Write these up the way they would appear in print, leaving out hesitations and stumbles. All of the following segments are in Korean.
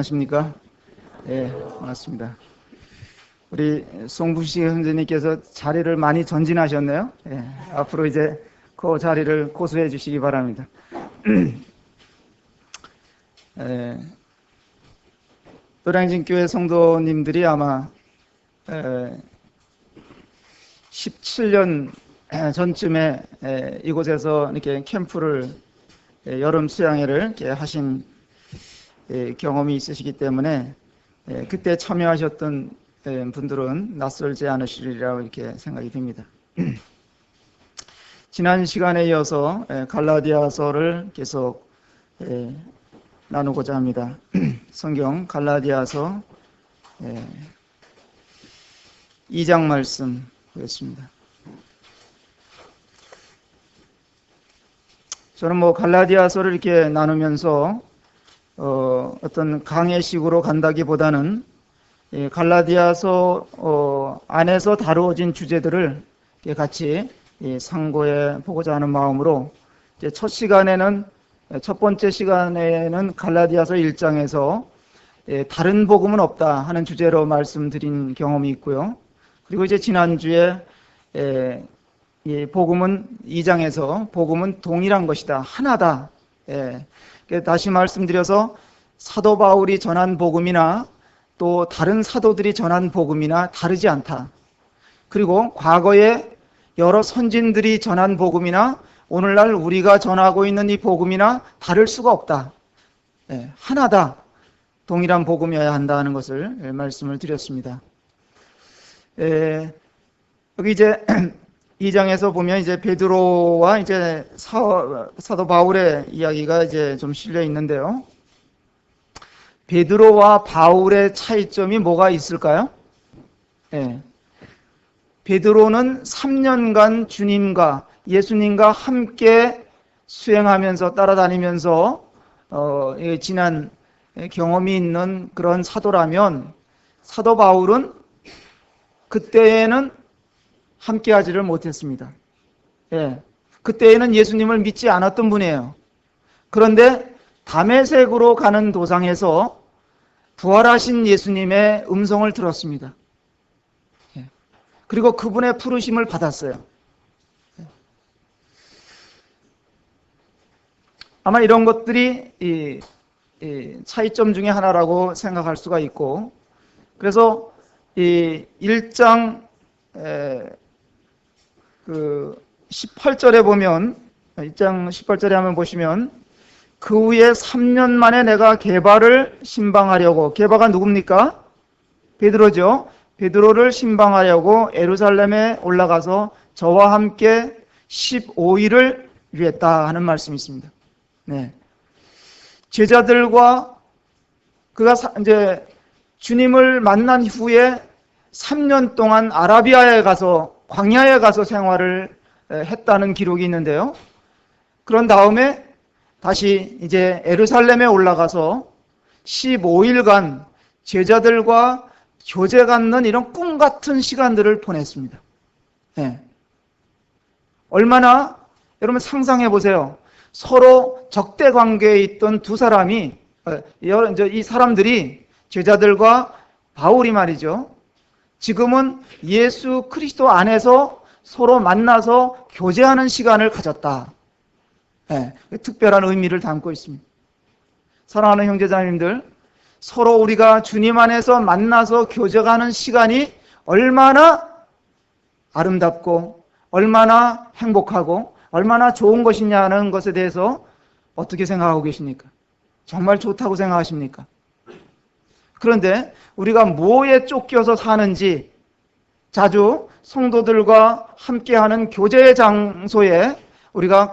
안녕하십니까? 반갑습니다. 우리 송부식 형제님께서 자리를 많이 전진하셨네요. 앞으로 이제 그 자리를 고수해 주시기 바랍니다. 노량진교회 성도님들이 아마 17년 전쯤에 이곳에서 이렇게 캠프를 여름 수양회를 이렇게 하신 경험이 있으시기 때문에 그때 참여하셨던 분들은 낯설지 않으시리라고 이렇게 생각이 듭니다. 지난 시간에 이어서 갈라디아서를 계속 나누고자 합니다. 성경 갈라디아서 2장 말씀 보겠습니다. 저는 갈라디아서를 이렇게 나누면서 어떤 강해식으로 간다기보다는 갈라디아서 안에서 다루어진 주제들을 같이 상고해 보고자 하는 마음으로 첫 번째 시간에는 갈라디아서 1장에서 다른 복음은 없다 하는 주제로 말씀드린 경험이 있고요. 그리고 이제 지난주에 이 복음은 2장에서 복음은 동일한 것이다, 하나다. 다시 말씀드려서 사도 바울이 전한 복음이나 또 다른 사도들이 전한 복음이나 다르지 않다. 그리고 과거에 여러 선진들이 전한 복음이나 오늘날 우리가 전하고 있는 이 복음이나 다를 수가 없다. 하나다. 동일한 복음이어야 한다는 것을 말씀을 드렸습니다. 여기 이제 2장에서 보면 이제 베드로와 이제 사도 바울의 이야기가 이제 좀 실려 있는데요. 베드로와 바울의 차이점이 뭐가 있을까요? 베드로는 3년간 주님과 예수님과 함께 수행하면서 따라다니면서 지난 경험이 있는 그런 사도라면 사도 바울은 그때에는 함께 하지를 못했습니다. 그때에는 예수님을 믿지 않았던 분이에요. 그런데 다메섹으로 가는 도상에서 부활하신 예수님의 음성을 들었습니다. 그리고 그분의 부르심을 받았어요. 아마 이런 것들이 이 차이점 중에 하나라고 생각할 수가 있고, 그래서 이 1장 18절에 보면, 1장 18절에 한번 보시면, 그 후에 3년 만에 내가 게바를 신방하려고, 게바가 누굽니까? 베드로죠. 베드로를 신방하려고 예루살렘에 올라가서 저와 함께 15일을 유했다 하는 말씀이 있습니다. 제자들과 그가 이제 주님을 만난 후에 3년 동안 아라비아에 가서 광야에 가서 생활을 했다는 기록이 있는데요. 그런 다음에 다시 이제 예루살렘에 올라가서 15일간 제자들과 교제 갖는 이런 꿈 같은 시간들을 보냈습니다. 얼마나, 여러분 상상해 보세요. 서로 적대 관계에 있던 두 사람이, 이 사람들이, 제자들과 바울이 말이죠, 지금은 예수 그리스도 안에서 서로 만나서 교제하는 시간을 가졌다. 특별한 의미를 담고 있습니다. 사랑하는 형제자매님들, 서로 우리가 주님 안에서 만나서 교제하는 시간이 얼마나 아름답고 얼마나 행복하고 얼마나 좋은 것이냐는 것에 대해서 어떻게 생각하고 계십니까? 정말 좋다고 생각하십니까? 그런데 우리가 뭐에 쫓겨서 사는지, 자주 성도들과 함께하는 교제 장소에 우리가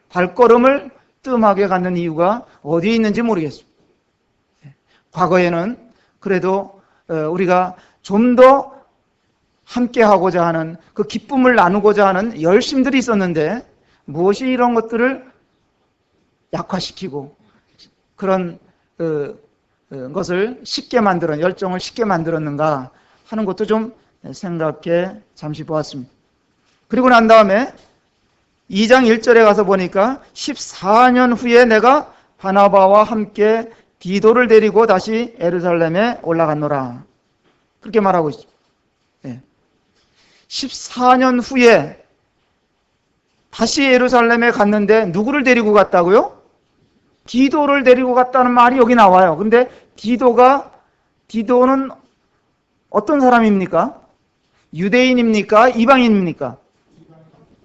발걸음을 뜸하게 갖는 이유가 어디에 있는지 모르겠습니다. 과거에는 그래도 우리가 좀 더 함께하고자 하는, 그 기쁨을 나누고자 하는 열심들이 있었는데 무엇이 이런 것들을 약화시키고 그런 것을 열정을 쉽게 만들었는가 하는 것도 좀 생각해 잠시 보았습니다. 그리고 난 다음에 2장 1절에 가서 보니까 14년 후에 내가 바나바와 함께 디도를 데리고 다시 예루살렘에 올라갔노라. 그렇게 말하고 있습니다. 14년 후에 다시 예루살렘에 갔는데 누구를 데리고 갔다고요? 디도를 데리고 갔다는 말이 여기 나와요. 근데 디도는 어떤 사람입니까? 유대인입니까? 이방인입니까?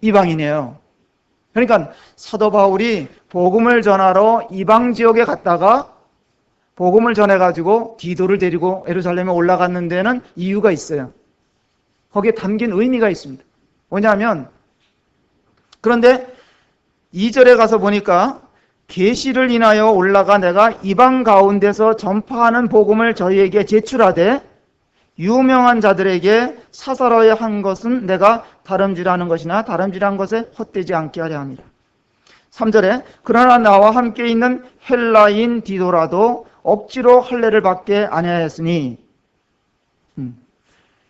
이방인이에요. 그러니까 사도 바울이 복음을 전하러 이방 지역에 갔다가 복음을 전해가지고 디도를 데리고 예루살렘에 올라갔는 데는 이유가 있어요. 거기에 담긴 의미가 있습니다. 뭐냐면, 그런데 2절에 가서 보니까 계시를 인하여 올라가 내가 이방 가운데서 전파하는 복음을 저희에게 제출하되 유명한 자들에게 사사로이 한 것은 내가 다름질하는 것이나 다름질한 것에 헛되지 않게 하려 합니다. 3절에 그러나 나와 함께 있는 헬라인 디도라도 억지로 할례를 받게 아니하였으니,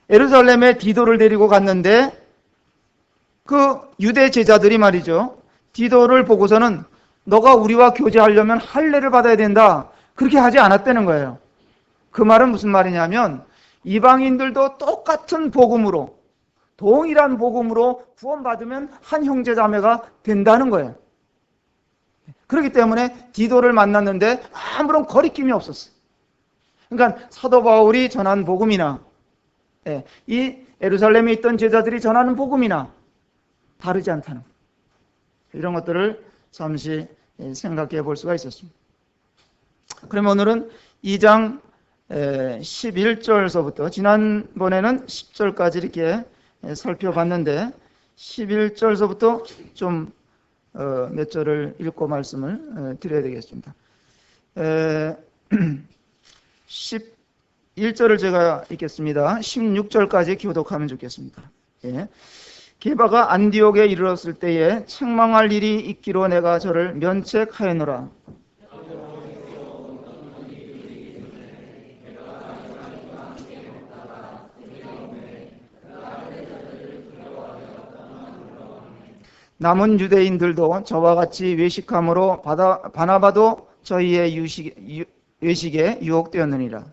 예루살렘에 디도를 데리고 갔는데 그 유대 제자들이 말이죠, 디도를 보고서는 너가 우리와 교제하려면 할례를 받아야 된다, 그렇게 하지 않았다는 거예요. 그 말은 무슨 말이냐면 이방인들도 똑같은 복음으로, 동일한 복음으로 구원받으면 한 형제자매가 된다는 거예요. 그렇기 때문에 디도를 만났는데 아무런 거리낌이 없었어요. 그러니까 사도 바울이 전한 복음이나 이 예루살렘에 있던 제자들이 전하는 복음이나 다르지 않다는 거예요. 이런 것들을 잠시 생각해 볼 수가 있었습니다. 그러면 오늘은 2장 11절서부터, 지난번에는 10절까지 이렇게 살펴봤는데 11절서부터 좀 몇 절을 읽고 말씀을 드려야 되겠습니다. 11절을 제가 읽겠습니다. 16절까지 교독하면 좋겠습니다. 게바가 안디옥에 이르렀을 때에 책망할 일이 있기로 내가 저를 면책하였노라. 남은 유대인들도 저와 같이 외식함으로 바나바도 저희의 외식에 유혹되었느니라.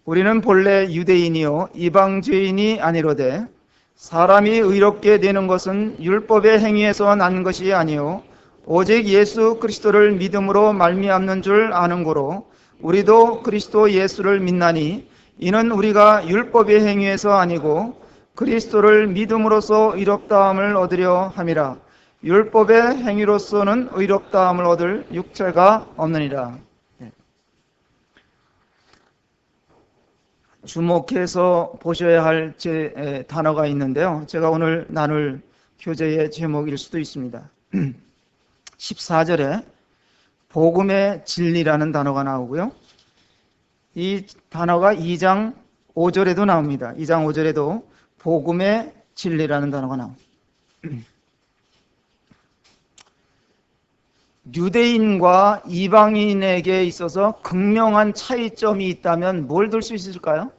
우리는 본래 유대인이요 이방 죄인이 아니로되 사람이 의롭게 되는 것은 율법의 행위에서 난 것이 아니요 오직 예수 그리스도를 믿음으로 말미암는 줄 아는 고로 우리도 그리스도 예수를 믿나니 이는 우리가 율법의 행위에서 아니고 그리스도를 믿음으로써 의롭다함을 얻으려 함이라. 율법의 행위로서는 의롭다함을 얻을 육체가 없느니라. 주목해서 보셔야 할 단어가 있는데요, 제가 오늘 나눌 교재의 제목일 수도 있습니다. 14절에 복음의 진리라는 단어가 나오고요, 이 단어가 2장 5절에도 나옵니다. 2장 5절에도 복음의 진리라는 단어가 나옵니다. 유대인과 이방인에게 있어서 극명한 차이점이 있다면 뭘 들 수 있을까요?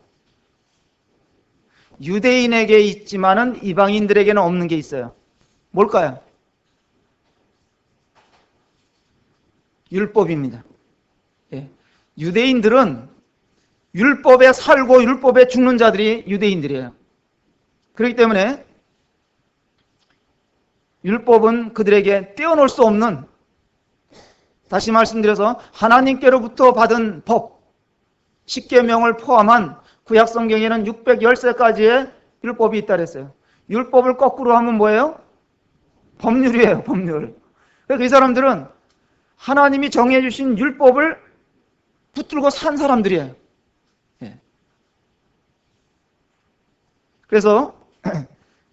유대인에게 있지만은 이방인들에게는 없는 게 있어요. 뭘까요? 율법입니다. 유대인들은 율법에 살고 율법에 죽는 자들이 유대인들이에요. 그렇기 때문에 율법은 그들에게 떼어놓을 수 없는, 다시 말씀드려서 하나님께로부터 받은 법, 십계명을 포함한 구약 성경에는 613가지의 율법이 있다 그랬어요. 율법을 거꾸로 하면 뭐예요? 법률이에요, 법률. 그래서 이 사람들은 하나님이 정해주신 율법을 붙들고 산 사람들이에요. 그래서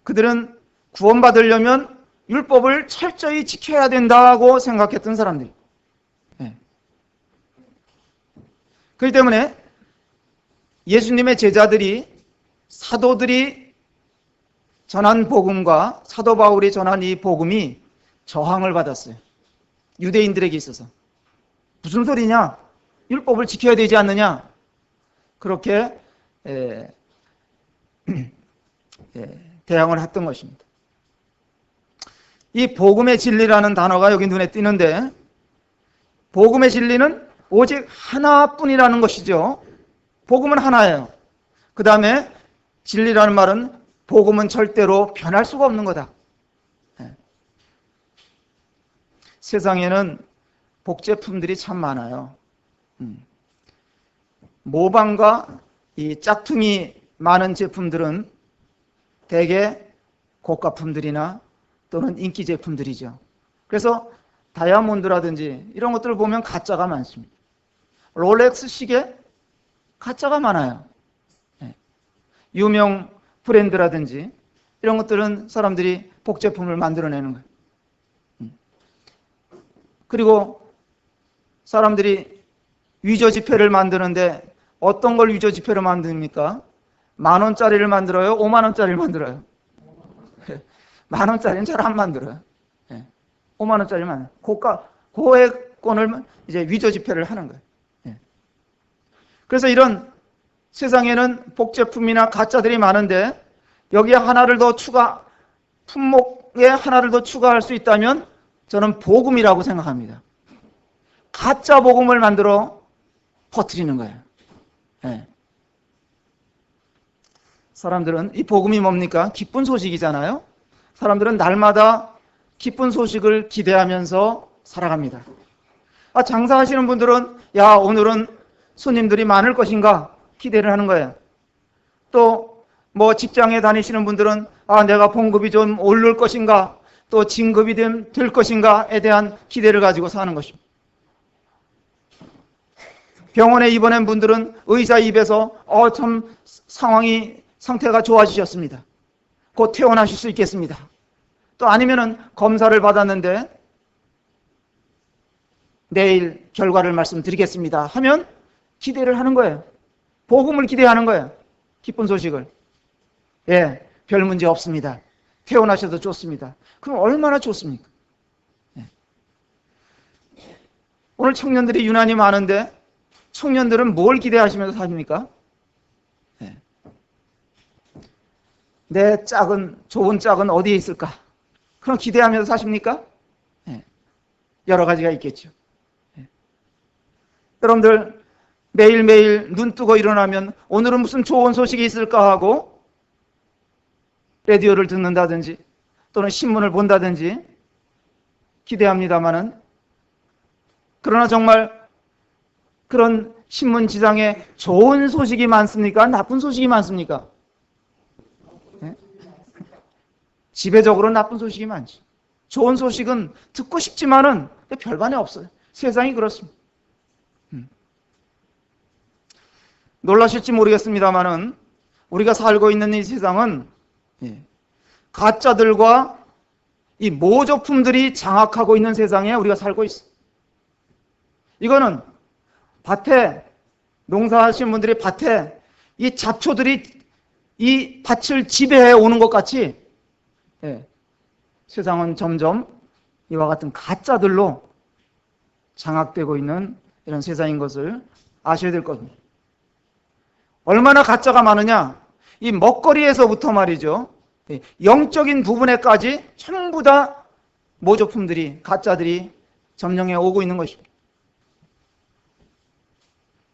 그들은 구원받으려면 율법을 철저히 지켜야 된다고 생각했던 사람들이에요. 그렇기 때문에 예수님의 제자들이, 사도들이 전한 복음과 사도 바울이 전한 이 복음이 저항을 받았어요. 유대인들에게 있어서. 무슨 소리냐? 율법을 지켜야 되지 않느냐? 그렇게 대항을 했던 것입니다. 이 복음의 진리라는 단어가 여기 눈에 띄는데, 복음의 진리는 오직 하나뿐이라는 것이죠. 복음은 하나예요. 그 다음에 진리라는 말은 복음은 절대로 변할 수가 없는 거다. 세상에는 복제품들이 참 많아요. 모방과 이 짝퉁이 많은 제품들은 대개 고가품들이나 또는 인기 제품들이죠. 그래서 다이아몬드라든지 이런 것들을 보면 가짜가 많습니다. 롤렉스 시계 가짜가 많아요. 유명 브랜드라든지 이런 것들은 사람들이 복제품을 만들어내는 거예요. 그리고 사람들이 위조 지폐를 만드는데 어떤 걸 위조 지폐로 만듭니까? 10,000원짜리를 만들어요? 50,000원짜리를 만들어요? 10,000원짜리는 잘 안 만들어요. 50,000원짜리만 고액권을 이제 위조 지폐를 하는 거예요. 그래서 이런 세상에는 복제품이나 가짜들이 많은데 여기에 하나를 더 품목에 하나를 더 추가할 수 있다면 저는 복음이라고 생각합니다. 가짜 복음을 만들어 퍼뜨리는 거예요. 사람들은 이 복음이 뭡니까? 기쁜 소식이잖아요. 사람들은 날마다 기쁜 소식을 기대하면서 살아갑니다. 장사하시는 분들은 야, 오늘은 손님들이 많을 것인가 기대를 하는 거예요. 또 뭐 직장에 다니시는 분들은 내가 봉급이 좀 오를 것인가, 또 진급이 될 것인가에 대한 기대를 가지고 사는 것입니다. 병원에 입원한 분들은 의사 입에서 참 상태가 좋아지셨습니다. 곧 퇴원하실 수 있겠습니다. 또 아니면은 검사를 받았는데 내일 결과를 말씀드리겠습니다 하면 기대를 하는 거예요. 복음을 기대하는 거예요. 기쁜 소식을. 별 문제 없습니다. 퇴원하셔도 좋습니다. 그럼 얼마나 좋습니까? 오늘 청년들이 유난히 많은데 청년들은 뭘 기대하시면서 사십니까? 내 좋은 짝은 어디에 있을까? 그럼 기대하면서 사십니까? 여러 가지가 있겠죠. 여러분들 매일매일 눈 뜨고 일어나면 오늘은 무슨 좋은 소식이 있을까 하고 라디오를 듣는다든지 또는 신문을 본다든지 기대합니다마는, 그러나 정말 그런 신문 지상에 좋은 소식이 많습니까? 나쁜 소식이 많습니까? 지배적으로 나쁜 소식이 많지. 좋은 소식은 듣고 싶지만은 별반에 없어요. 세상이 그렇습니다. 놀라실지 모르겠습니다만은 우리가 살고 있는 이 세상은 가짜들과 이 모조품들이 장악하고 있는 세상에 우리가 살고 있어요. 이거는 밭에 농사하시는 분들이 밭에 이 잡초들이 이 밭을 지배해 오는 것 같이 세상은 점점 이와 같은 가짜들로 장악되고 있는 이런 세상인 것을 아셔야 될 겁니다. 얼마나 가짜가 많으냐? 이 먹거리에서부터 말이죠. 영적인 부분에까지 전부 다 모조품들이, 가짜들이 점령해 오고 있는 것입니다.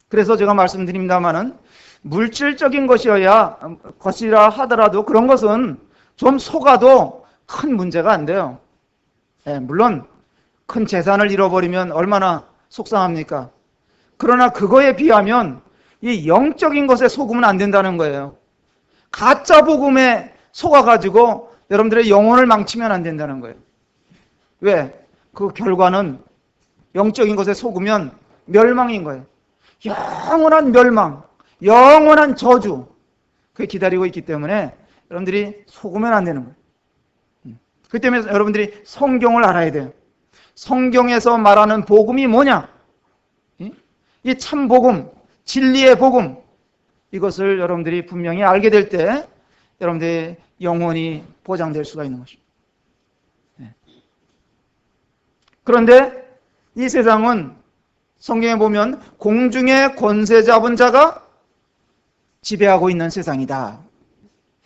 그래서 제가 말씀드립니다마는 물질적인 것이라 하더라도 그런 것은 좀 속아도 큰 문제가 안 돼요. 물론 큰 재산을 잃어버리면 얼마나 속상합니까? 그러나 그거에 비하면 이 영적인 것에 속으면 안 된다는 거예요. 가짜 복음에 속아가지고 여러분들의 영혼을 망치면 안 된다는 거예요. 왜? 그 결과는 영적인 것에 속으면 멸망인 거예요. 영원한 멸망, 영원한 저주, 그게 기다리고 있기 때문에 여러분들이 속으면 안 되는 거예요. 그 때문에 여러분들이 성경을 알아야 돼요. 성경에서 말하는 복음이 뭐냐? 이 참 복음, 진리의 복음, 이것을 여러분들이 분명히 알게 될 때 여러분들의 영혼이 보장될 수가 있는 것입니다. 그런데 이 세상은 성경에 보면 공중의 권세 잡은 자가 지배하고 있는 세상이다.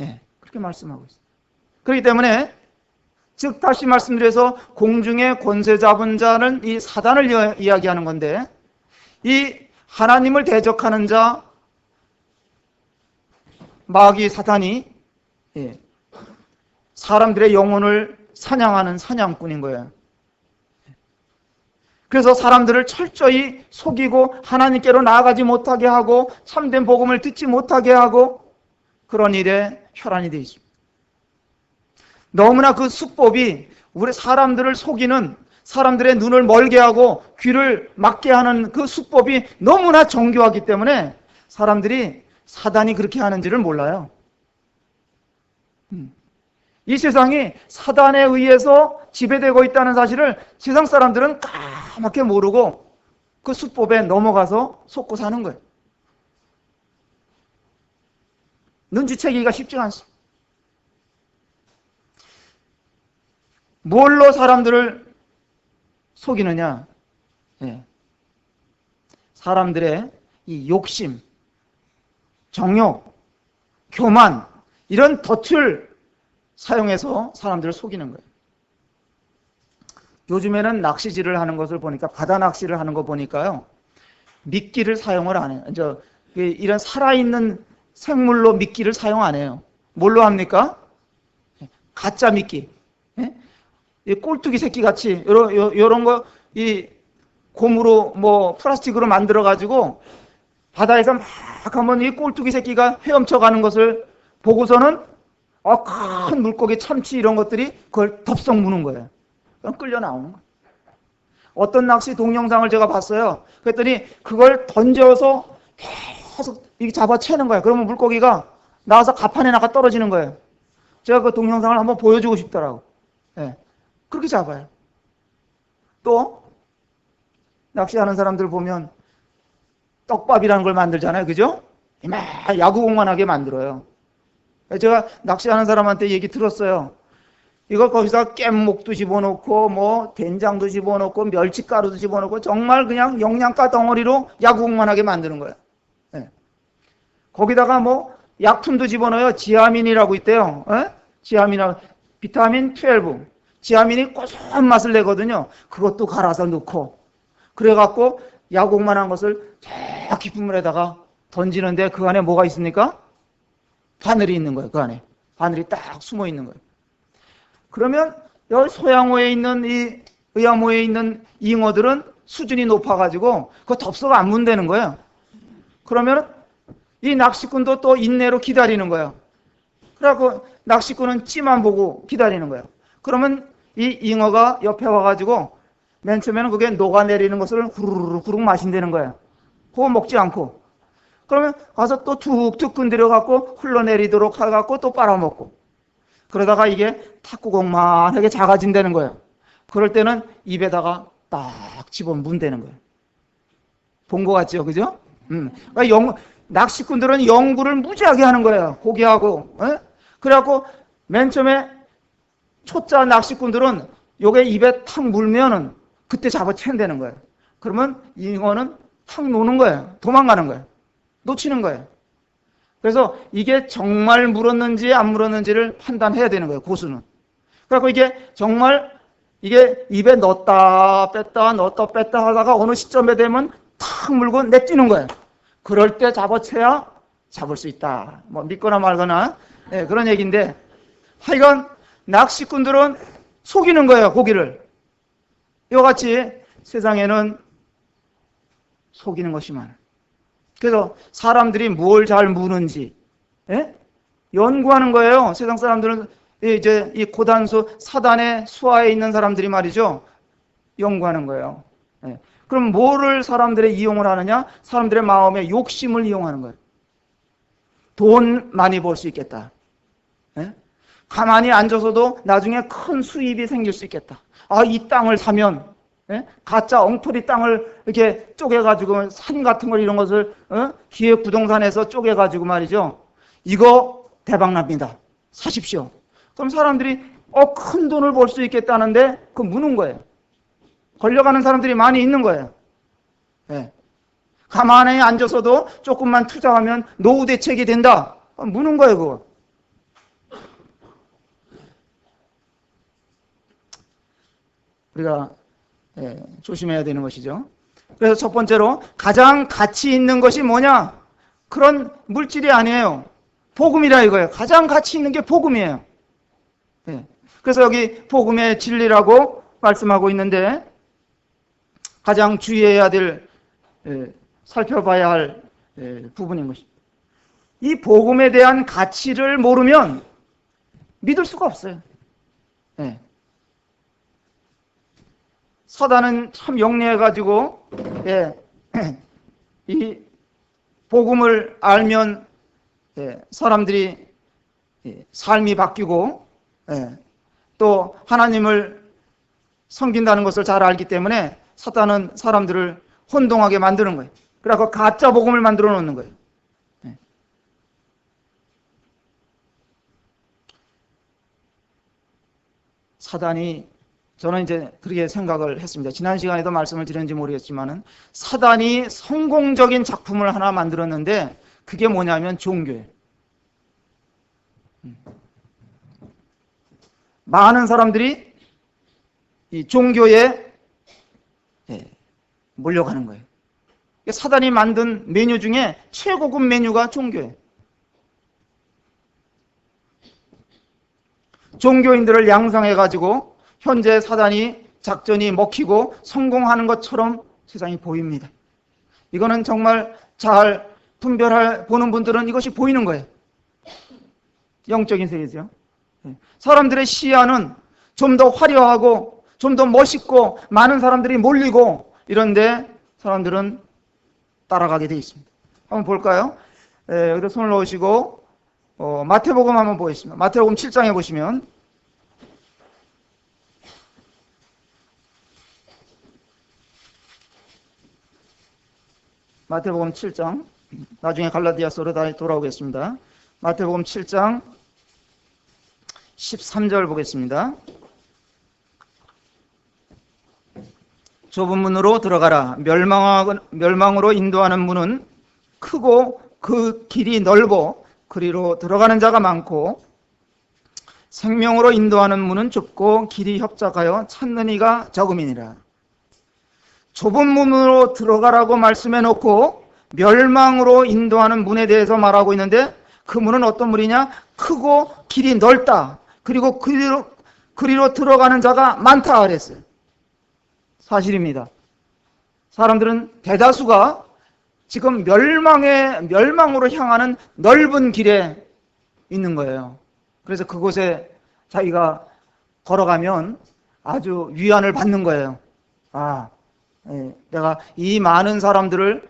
예, 그렇게 말씀하고 있습니다. 그렇기 때문에 즉 다시 말씀드려서 공중의 권세 잡은 자는 이 사단을 이야기하는 건데, 이 하나님을 대적하는 자 마귀 사탄이 사람들의 영혼을 사냥하는 사냥꾼인 거예요. 그래서 사람들을 철저히 속이고 하나님께로 나아가지 못하게 하고 참된 복음을 듣지 못하게 하고 그런 일에 혈안이 되어 있습니다. 너무나 그 수법이 우리 사람들을 속이는, 사람들의 눈을 멀게 하고 귀를 막게 하는 그 수법이 너무나 정교하기 때문에 사람들이 사단이 그렇게 하는지를 몰라요. 이 세상이 사단에 의해서 지배되고 있다는 사실을 세상 사람들은 까맣게 모르고 그 수법에 넘어가서 속고 사는 거예요. 눈치채기가 쉽지가 않습니다. 뭘로 사람들을 속이느냐? 사람들의 이 욕심, 정욕, 교만, 이런 덫을 사용해서 사람들을 속이는 거예요. 요즘에는 낚시질을 하는 것을 보니까, 바다 낚시를 하는 거 보니까요, 미끼를 사용을 안 해요. 이런 살아있는 생물로 미끼를 사용 안 해요. 뭘로 합니까? 가짜 미끼. 이 꼴뚜기 새끼 같이, 요런 거, 이 고무로, 플라스틱으로 만들어가지고, 바다에서 막 한번 이 꼴뚜기 새끼가 헤엄쳐 가는 것을 보고서는, 큰 물고기, 참치 이런 것들이 그걸 덥석 무는 거예요. 그럼 끌려 나오는 거예요. 어떤 낚시 동영상을 제가 봤어요. 그랬더니 그걸 던져서 계속 이렇게 잡아채는 거예요. 그러면 물고기가 나와서 가판에 나가 떨어지는 거예요. 제가 그 동영상을 한번 보여주고 싶더라고. 그렇게 잡아요. 또 낚시하는 사람들 보면 떡밥이라는 걸 만들잖아요. 그죠? 막 야구공만하게 만들어요. 제가 낚시하는 사람한테 얘기 들었어요. 이거 거기서 깻목도 집어넣고 된장도 집어넣고 멸치가루도 집어넣고 정말 그냥 영양가 덩어리로 야구공만하게 만드는 거예요. 거기다가 약품도 집어넣어요. 지아민이라고 있대요. 지아민이라고, 비타민 12. 지아민이 고소한 맛을 내거든요. 그것도 갈아서 넣고, 그래갖고 야구공만한 것을 저 깊은 물에다가 던지는데 그 안에 뭐가 있습니까? 바늘이 있는 거예요. 그 안에 바늘이 딱 숨어 있는 거예요. 그러면 여기 소양호에 있는 이 의암호에 있는 잉어들은 수준이 높아가지고 그 덥석 안 문대는 거예요. 그러면 이 낚시꾼도 또 인내로 기다리는 거예요. 그래갖고 낚시꾼은 찌만 보고 기다리는 거예요. 그러면 이 잉어가 옆에 와가지고 맨 처음에는 그게 녹아내리는 것을 후루룩 마신다는 거예요. 그거 먹지 않고. 그러면 가서 또 툭툭 건드려갖고 흘러내리도록 해갖고 또 빨아먹고. 그러다가 이게 탁구공만하게 작아진다는 거예요. 그럴 때는 입에다가 딱 집어 문대는 거예요. 본 것 같죠? 그죠? 그러니까 낚시꾼들은 연구를 무지하게 하는 거예요. 고기하고. 그래갖고 맨 처음에 초짜 낚시꾼들은 요게 입에 탁 물면은 그때 잡아챈다는 거예요. 그러면 잉어는 탁 노는 거예요. 도망가는 거예요. 놓치는 거예요. 그래서 이게 정말 물었는지 안 물었는지를 판단해야 되는 거예요. 고수는. 그래서 이게 정말 이게 입에 넣었다 뺐다 넣었다 뺐다 하다가 어느 시점에 되면 탁 물고 내뛰는 거예요. 그럴 때 잡아채야 잡을 수 있다. 믿거나 말거나 그런 얘기인데, 하여간 낚시꾼들은 속이는 거예요. 고기를. 이와 같이 세상에는 속이는 것이 많아요. 그래서 사람들이 뭘 잘 무는지 연구하는 거예요. 세상 사람들은 이제 이 고단수 사단의 수하에 있는 사람들이 말이죠, 연구하는 거예요. 그럼 뭐를 사람들의 이용을 하느냐? 사람들의 마음의 욕심을 이용하는 거예요. 돈 많이 벌 수 있겠다. 가만히 앉아서도 나중에 큰 수입이 생길 수 있겠다. 이 땅을 사면 가짜 엉터리 땅을 이렇게 쪼개가지고 산 같은 걸 이런 것을 기획부동산에서 쪼개가지고 말이죠, 이거 대박납니다. 사십시오. 그럼 사람들이 큰 돈을 벌 수 있겠다는데 그 무는 거예요. 걸려가는 사람들이 많이 있는 거예요. 예. 가만히 앉아서도 조금만 투자하면 노후 대책이 된다. 무는 거예요, 그거. 우리가 조심해야 되는 것이죠. 그래서 첫 번째로 가장 가치 있는 것이 뭐냐? 그런 물질이 아니에요. 복음이라 이거예요. 가장 가치 있는 게 복음이에요. 그래서 여기 복음의 진리라고 말씀하고 있는데 가장 주의해야 될 살펴봐야 할 부분인 것입니다. 이 복음에 대한 가치를 모르면 믿을 수가 없어요. 사단은 참 영리해가지고 이 복음을 알면 사람들이 삶이 바뀌고 또 하나님을 섬긴다는 것을 잘 알기 때문에 사단은 사람들을 혼동하게 만드는 거예요. 그래서 가짜 복음을 만들어 놓는 거예요. 사단이, 저는 이제 그렇게 생각을 했습니다. 지난 시간에도 말씀을 드렸는지 모르겠지만은 사단이 성공적인 작품을 하나 만들었는데 그게 뭐냐면 종교예요. 많은 사람들이 이 종교에 몰려가는 거예요. 사단이 만든 메뉴 중에 최고급 메뉴가 종교예요. 종교인들을 양성해가지고 현재 사단이 작전이 먹히고 성공하는 것처럼 세상이 보입니다. 이거는 정말 잘 보는 분들은 이것이 보이는 거예요. 영적인 세계죠. 사람들의 시야는 좀 더 화려하고 좀 더 멋있고 많은 사람들이 몰리고 이런데 사람들은 따라가게 되어 있습니다. 한번 볼까요? 여기다 손을 넣으시고 마태복음 한번 보겠습니다. 마태복음 7장에 보시면 마태복음 7장, 나중에 갈라디아서로 다시 돌아오겠습니다. 마태복음 7장 13절 보겠습니다. 좁은 문으로 들어가라. 멸망으로 인도하는 문은 크고 그 길이 넓어 그리로 들어가는 자가 많고 생명으로 인도하는 문은 좁고 길이 협착하여 찾는 이가 적음이니라. 좁은 문으로 들어가라고 말씀해 놓고 멸망으로 인도하는 문에 대해서 말하고 있는데 그 문은 어떤 문이냐? 크고 길이 넓다. 그리고 그리로 들어가는 자가 많다 그랬어요. 사실입니다. 사람들은 대다수가 지금 멸망으로 향하는 넓은 길에 있는 거예요. 그래서 그곳에 자기가 걸어가면 아주 위안을 받는 거예요. 내가 이 많은 사람들이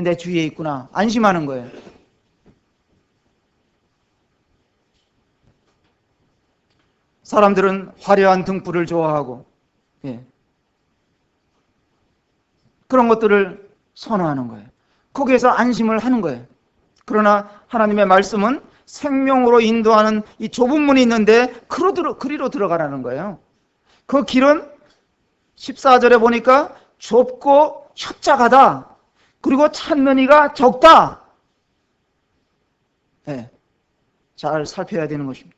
내 주위에 있구나. 안심하는 거예요. 사람들은 화려한 등불을 좋아하고 그런 것들을 선호하는 거예요. 거기에서 안심을 하는 거예요. 그러나 하나님의 말씀은 생명으로 인도하는 이 좁은 문이 있는데 그리로 들어가라는 거예요. 그 길은 14절에 보니까 좁고 협착하다. 그리고 찾는 이가 적다. 잘 살펴야 되는 것입니다.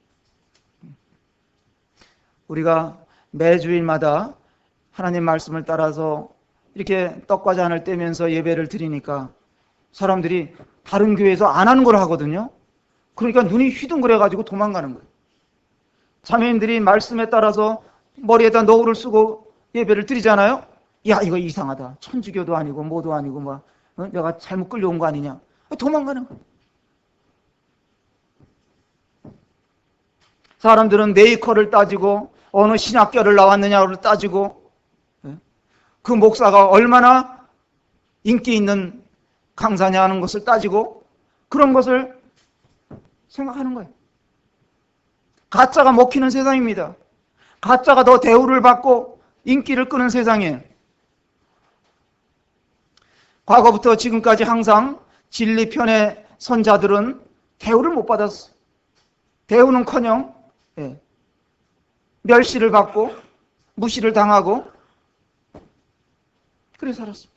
우리가 매주일마다 하나님 말씀을 따라서 이렇게 떡과 잔을 떼면서 예배를 드리니까 사람들이 다른 교회에서 안 하는 걸 하거든요. 그러니까 눈이 휘둥그레가지고 도망가는 거예요. 자매님들이 말씀에 따라서 머리에다 너울을 쓰고 예배를 드리잖아요. 야, 이거 이상하다. 천주교도 아니고 뭐도 아니고 내가 잘못 끌려온 거 아니냐. 도망가는 거예요. 사람들은 메이커를 따지고 어느 신학교를 나왔느냐를 따지고 그 목사가 얼마나 인기 있는 강사냐 하는 것을 따지고 그런 것을 생각하는 거예요. 가짜가 먹히는 세상입니다. 가짜가 더 대우를 받고 인기를 끄는 세상이에요. 과거부터 지금까지 항상 진리편의 선자들은 대우를 못 받았어요. 대우는커녕 멸시를 받고 무시를 당하고 그래 살았습니다.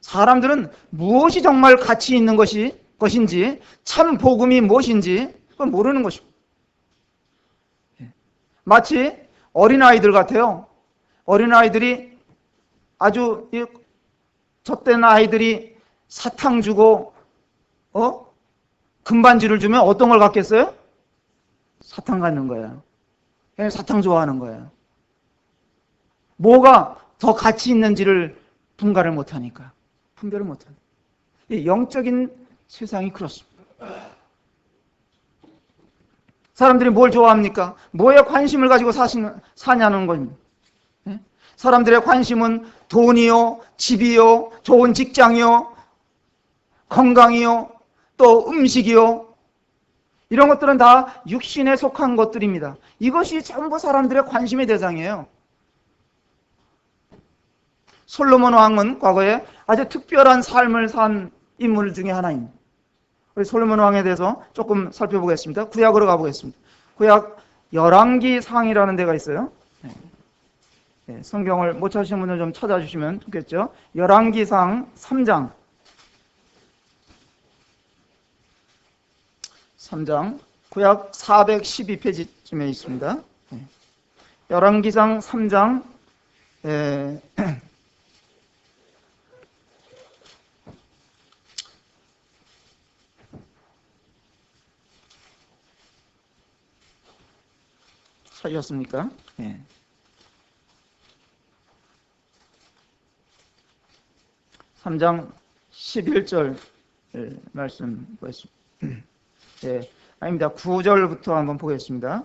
사람들은 무엇이 정말 가치 있는 것인지, 참 복음이 무엇인지 그걸 모르는 것입니다. 마치 어린아이들 같아요. 어린아이들이 아주 젖된 아이들이 사탕 주고 금반지를 주면 어떤 걸 갖겠어요? 사탕 갖는 거예요. 사탕 좋아하는 거예요. 뭐가 더 가치 있는지를 분별을 못하니까. 영적인 세상이 그렇습니다. 사람들이 뭘 좋아합니까? 뭐에 관심을 가지고 사냐는 겁니다. 사람들의 관심은 돈이요, 집이요, 좋은 직장이요, 건강이요, 또 음식이요. 이런 것들은 다 육신에 속한 것들입니다. 이것이 전부 사람들의 관심의 대상이에요. 솔로몬 왕은 과거에 아주 특별한 삶을 산 인물 중에 하나입니다. 우리 솔로몬 왕에 대해서 조금 살펴보겠습니다. 구약으로 가보겠습니다. 구약 열왕기상이라는 데가 있어요. 성경을 못 찾으신 분들 좀 찾아주시면 좋겠죠. 열왕기상 3장. 구약 412페이지쯤에 있습니다. 열왕기상 3장 찾으셨습니까? 3장 11절 말씀 보겠습니다. 아닙니다. 9절부터 한번 보겠습니다.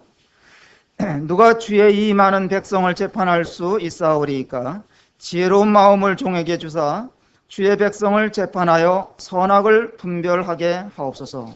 누가 주의 이 많은 백성을 재판할 수 있사오리이까 지혜로운 마음을 종에게 주사 주의 백성을 재판하여 선악을 분별하게 하옵소서.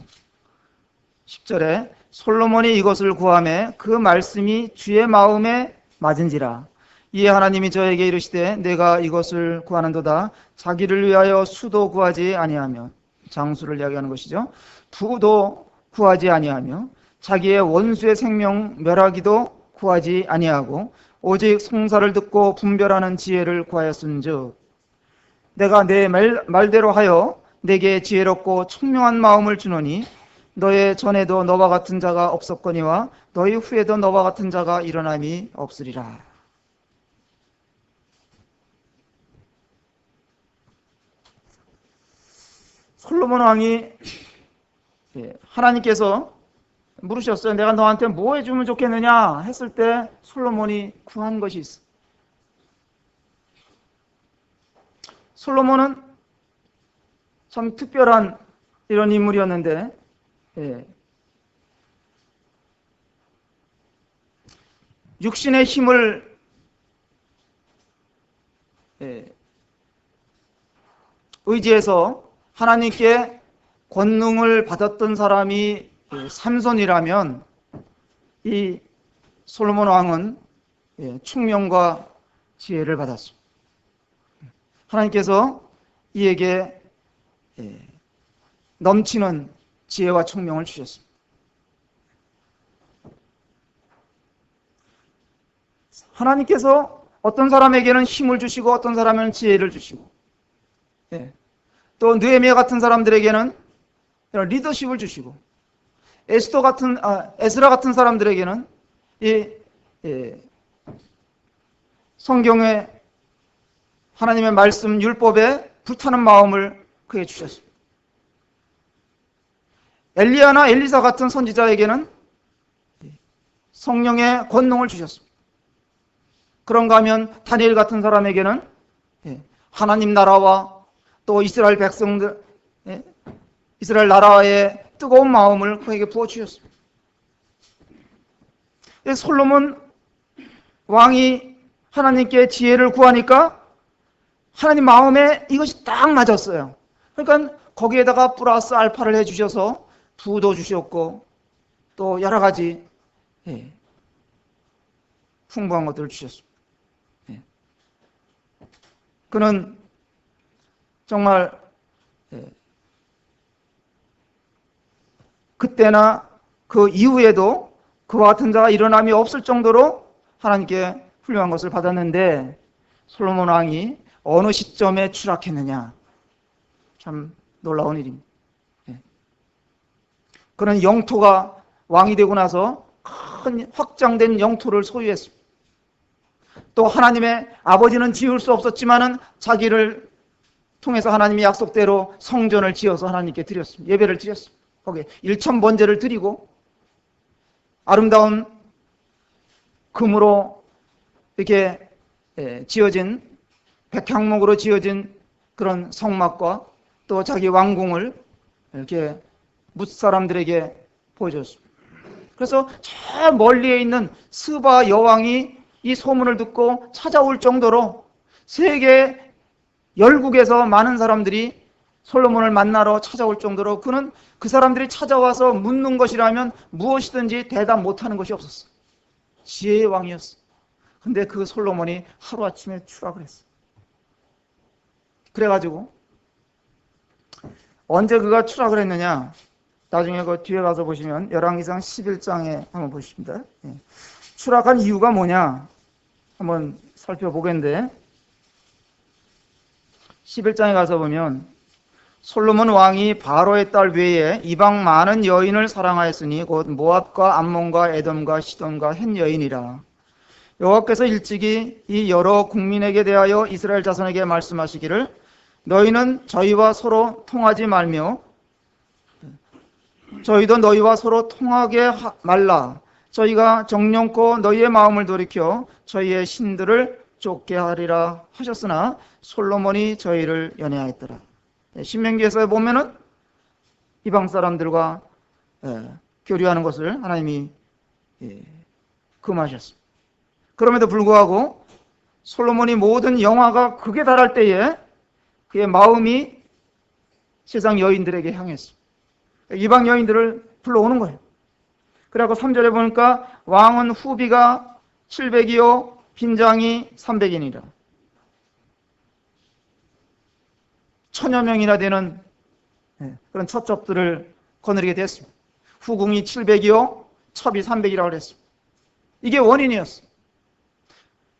10절에 솔로몬이 이것을 구하매 그 말씀이 주의 마음에 맞은지라. 이에 하나님이 저에게 이르시되 내가 이것을 구하는도다. 자기를 위하여 수도 구하지 아니하며, 장수를 이야기하는 것이죠. 부도 구하지 아니하며 자기의 원수의 생명 멸하기도 구하지 아니하고 오직 송사를 듣고 분별하는 지혜를 구하였은즉 내가 내 말대로 하여 내게 지혜롭고 총명한 마음을 주노니 너의 전에도 너와 같은 자가 없었거니와 너희 후에도 너와 같은 자가 일어남이 없으리라. 솔로몬 왕이 하나님께서 물으셨어요. 내가 너한테 뭐 해주면 좋겠느냐 했을 때 솔로몬이 구한 것이 있어. 솔로몬은 참 특별한 이런 인물이었는데 육신의 힘을 의지해서 하나님께 권능을 받았던 사람이 삼손이라면 이 솔로몬 왕은 총명과 지혜를 받았습니다. 하나님께서 이에게 넘치는 지혜와 총명을 주셨습니다. 하나님께서 어떤 사람에게는 힘을 주시고 어떤 사람에게는 지혜를 주시고 또 느헤미야 같은 사람들에게는 리더십을 주시고 에스라 같은 사람들에게는 성경의 하나님의 말씀 율법에 불타는 마음을 그에게 주셨습니다. 엘리야나 엘리사 같은 선지자에게는 성령의 권능을 주셨습니다. 그런가 하면 다니엘 같은 사람에게는 하나님 나라와 또 이스라엘 백성들, 이스라엘 나라의 뜨거운 마음을 그에게 부어주셨습니다. 솔로몬 왕이 하나님께 지혜를 구하니까 하나님 마음에 이것이 딱 맞았어요. 그러니까 거기에다가 플러스 알파를 해주셔서 부도 주셨고 또 여러 가지 풍부한 것들을 주셨습니다. 그는 정말 그때나 그 이후에도 그와 같은 자가 일어남이 없을 정도로 하나님께 훌륭한 것을 받았는데 솔로몬 왕이 어느 시점에 추락했느냐? 참 놀라운 일입니다. 그는 영토가 왕이 되고 나서 큰 확장된 영토를 소유했습니다. 또 하나님의 아버지는 지을 수 없었지만은 자기를 통해서 하나님의 약속대로 성전을 지어서 하나님께 드렸습니다. 예배를 드렸습니다. 거기에 일천번제를 드리고 아름다운 금으로 이렇게 지어진 백향목으로 지어진 그런 성막과 또 자기 왕궁을 이렇게 뭇사람들에게 보여줬습니다. 그래서 저 멀리에 있는 스바 여왕이 이 소문을 듣고 찾아올 정도로 세계 열국에서 많은 사람들이 솔로몬을 만나러 찾아올 정도로 그는 그 사람들이 찾아와서 묻는 것이라면 무엇이든지 대답 못하는 것이 없었어. 지혜의 왕이었어. 근데 그 솔로몬이 하루아침에 추락을 했어. 그래가지고 언제 그가 추락을 했느냐? 나중에 그 뒤에 가서 보시면 열왕기상 11장에 한번 보십니다. 추락한 이유가 뭐냐? 한번 살펴보겠는데 11장에 가서 보면 솔로몬 왕이 바로의 딸 외에 이방 많은 여인을 사랑하였으니 곧 모압과 암몬과 에돔과 시돈과 헷 여인이라. 여호와께서 일찍이 이 여러 국민에게 대하여 이스라엘 자손에게 말씀하시기를 너희는 저희와 서로 통하지 말며 저희도 너희와 서로 통하게 말라. 저희가 정령코 너희의 마음을 돌이켜 저희의 신들을 쫓게 하리라 하셨으나 솔로몬이 저희를 연애하였더라. 신명기에서 보면은 이방 사람들과 교류하는 것을 하나님이 금하셨습니다. 그럼에도 불구하고 솔로몬이 모든 영화가 극에 달할 때에 그의 마음이 세상 여인들에게 향했습니다. 이방 여인들을 불러오는 거예요. 그래서 3절에 보니까 왕은 후비가 700이요 빈장이 300이니라. 1000여 명이나 되는 그런 첩첩들을 거느리게 됐습니다. 후궁이 700이요 첩이 300이라고 그랬습니다. 이게 원인이었어요.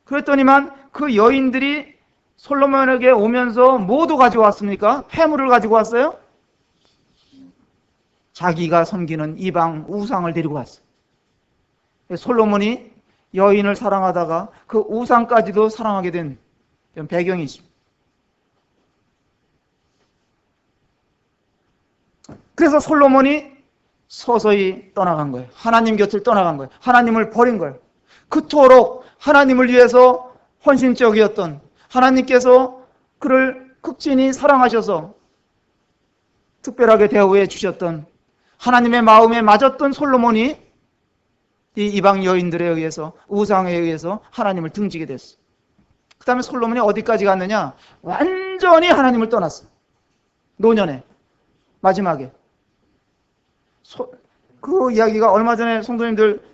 그랬더니만 그 여인들이 솔로몬에게 오면서 모두 가져왔습니까? 폐물을 가지고 왔어요? 자기가 섬기는 이방 우상을 데리고 왔어요. 솔로몬이 여인을 사랑하다가 그 우상까지도 사랑하게 된 배경이 있습니다. 그래서 솔로몬이 서서히 떠나간 거예요. 하나님 곁을 떠나간 거예요. 하나님을 버린 거예요. 그토록 하나님을 위해서 헌신적이었던 하나님께서 그를 극진히 사랑하셔서 특별하게 대우해 주셨던 하나님의 마음에 맞았던 솔로몬이 이 이방 여인들에 의해서 우상에 의해서 하나님을 등지게 됐어. 그 다음에 솔로몬이 어디까지 갔느냐? 완전히 하나님을 떠났어. 노년에 마지막에 그 이야기가 얼마 전에 성도님들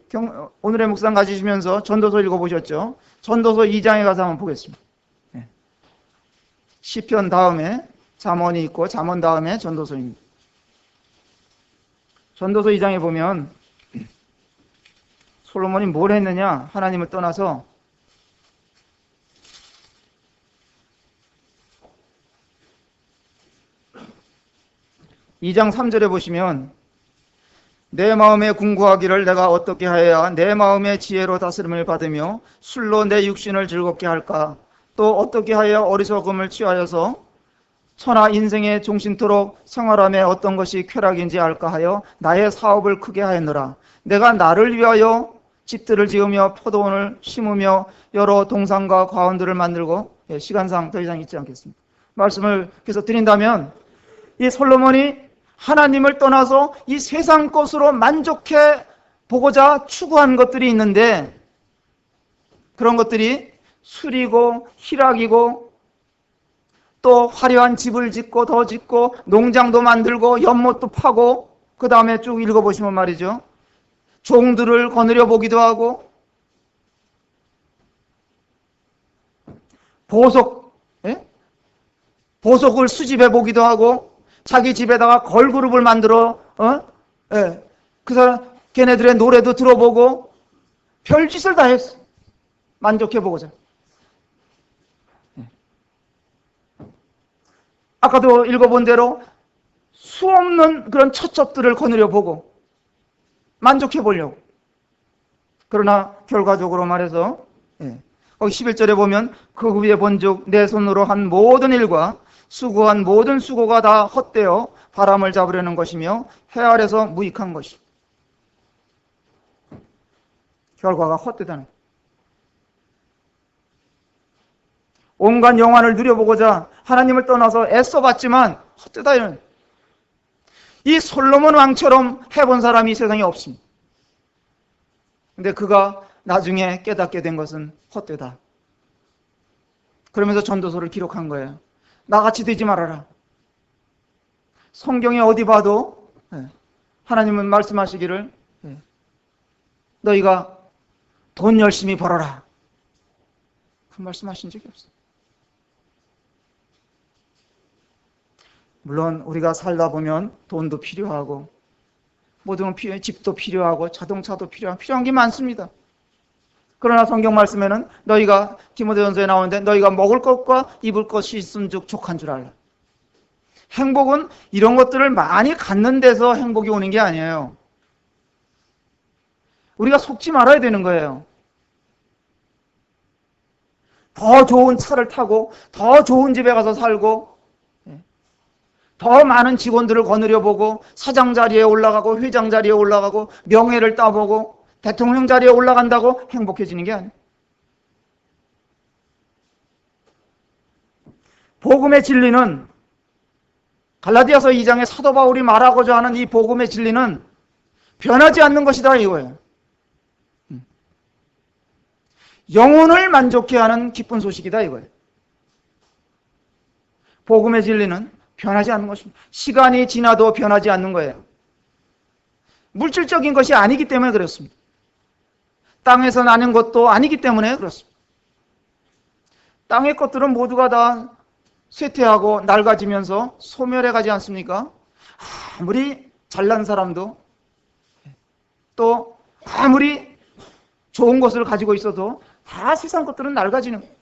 오늘의 묵상 가지시면서 전도서 읽어보셨죠? 전도서 2장에 가서 한번 보겠습니다. 시편 다음에 잠언이 있고 잠언 다음에 전도서입니다. 전도서 2장에 보면 솔로몬이 뭘 했느냐? 하나님을 떠나서 (2장 3절에) 보시면 내 마음에 궁구하기를 내가 어떻게 하여야 내 마음의 지혜로 다스림을 받으며 술로 내 육신을 즐겁게 할까? 또 어떻게 하여 어리석음을 취하여서 천하 인생의 종신토록 생활함에 어떤 것이 쾌락인지 알까 하여 나의 사업을 크게 하였노라. 내가 나를 위하여 집들을 지으며 포도원을 심으며 여러 동산과 과원들을 만들고, 시간상 더 이상 있지 않겠습니다. 말씀을 계속 드린다면 이 솔로몬이 하나님을 떠나서 이 세상 것으로 만족해 보고자 추구한 것들이 있는데 그런 것들이 술이고 희락이고 또 화려한 집을 짓고 더 짓고 농장도 만들고 연못도 파고 그 다음에 쭉 읽어보시면 말이죠. 종들을 거느려 보기도 하고 보석을 수집해 보기도 하고 자기 집에다가 걸그룹을 만들어 그 사람 걔네들의 노래도 들어보고 별짓을 다 했어. 만족해보고자. 아까도 읽어본 대로 수없는 그런 처첩들을 거느려 보고 만족해보려고. 그러나 결과적으로 말해서 거기 11절에 보면 그 위에 본즉 내 손으로 한 모든 일과 수고한 모든 수고가 다 헛되어 바람을 잡으려는 것이며 해 아래서 무익한 것이. 결과가 헛되다는 거예요. 온갖 영화를 누려보고자 하나님을 떠나서 애써봤지만 헛되다 이런. 이 솔로몬 왕처럼 해본 사람이 이 세상에 없습니다. 근데 그가 나중에 깨닫게 된 것은 헛되다. 그러면서 전도서를 기록한 거예요. 나같이 되지 말아라. 성경에 어디 봐도 하나님은 말씀하시기를 너희가 돈 열심히 벌어라. 그 말씀하신 적이 없어요. 물론 우리가 살다 보면 돈도 필요하고 모든 필요해, 집도 필요하고 자동차도 필요한 게 많습니다. 그러나 성경 말씀에는 너희가 디모데전서에 나오는데 너희가 먹을 것과 입을 것이 있은즉 족한 줄 알라. 행복은 이런 것들을 많이 갖는 데서 행복이 오는 게 아니에요. 우리가 속지 말아야 되는 거예요. 더 좋은 차를 타고 더 좋은 집에 가서 살고 더 많은 직원들을 거느려 보고 사장 자리에 올라가고 회장 자리에 올라가고 명예를 따보고 대통령 자리에 올라간다고 행복해지는 게 아니에요. 복음의 진리는 갈라디아서 2장에 사도 바울이 말하고자 하는 이 복음의 진리는 변하지 않는 것이다 이거예요. 영혼을 만족해 하는 기쁜 소식이다 이거예요. 복음의 진리는 변하지 않는 것입니다. 시간이 지나도 변하지 않는 거예요. 물질적인 것이 아니기 때문에 그렇습니다. 땅에서 나는 것도 아니기 때문에 그렇습니다. 땅의 것들은 모두가 다 쇠퇴하고 낡아지면서 소멸해 가지 않습니까? 아무리 잘난 사람도 또 아무리 좋은 것을 가지고 있어도 다 세상 것들은 낡아지는 거예요.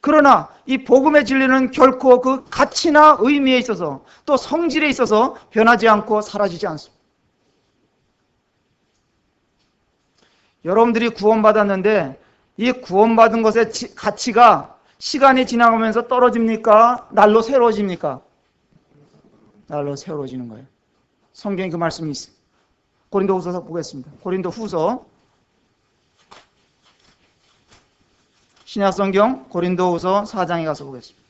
그러나 이 복음의 진리는 결코 그 가치나 의미에 있어서 또 성질에 있어서 변하지 않고 사라지지 않습니다. 여러분들이 구원받았는데 이 구원받은 것의 가치가 시간이 지나가면서 떨어집니까? 날로 새로워집니까? 날로 새로워지는 거예요. 성경에 그 말씀이 있어요. 고린도후서 보겠습니다. 고린도후서 신약성경 고린도후서 4장에 가서 보겠습니다.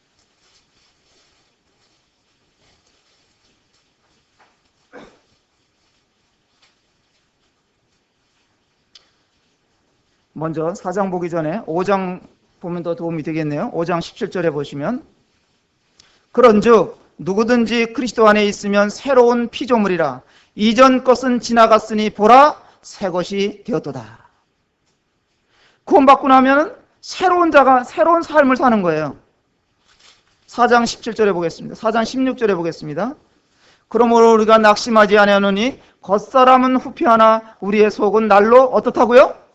먼저 4장 보기 전에 5장 보면 더 도움이 되겠네요. 5장 17절에 보시면 그런즉 누구든지 그리스도 안에 있으면 새로운 피조물이라 이전 것은 지나갔으니 보라 새 것이 되었도다. 구원받고 나면 새로운 자가 새로운 삶을 사는 거예요. 4장 17절에 보겠습니다. 4장 16절에 보겠습니다. 그러므로 우리가 낙심하지 아니하노니 겉사람은 후피하나 우리의 속은 날로 어떻다고요?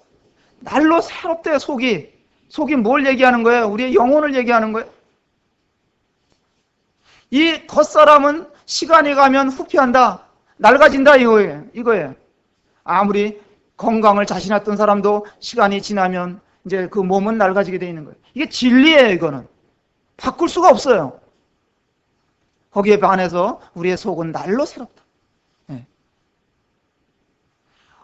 날로 새롭대. 속이 뭘 얘기하는 거예요? 우리의 영혼을 얘기하는 거예요. 이 겉사람은 시간이 가면 후피한다, 낡아진다 이거예요. 아무리 건강을 자신했던 사람도 시간이 지나면 이제 그 몸은 낡아지게 되어 있는 거예요. 이게 진리예요. 이거는 바꿀 수가 없어요. 거기에 반해서 우리의 속은 날로 새롭다.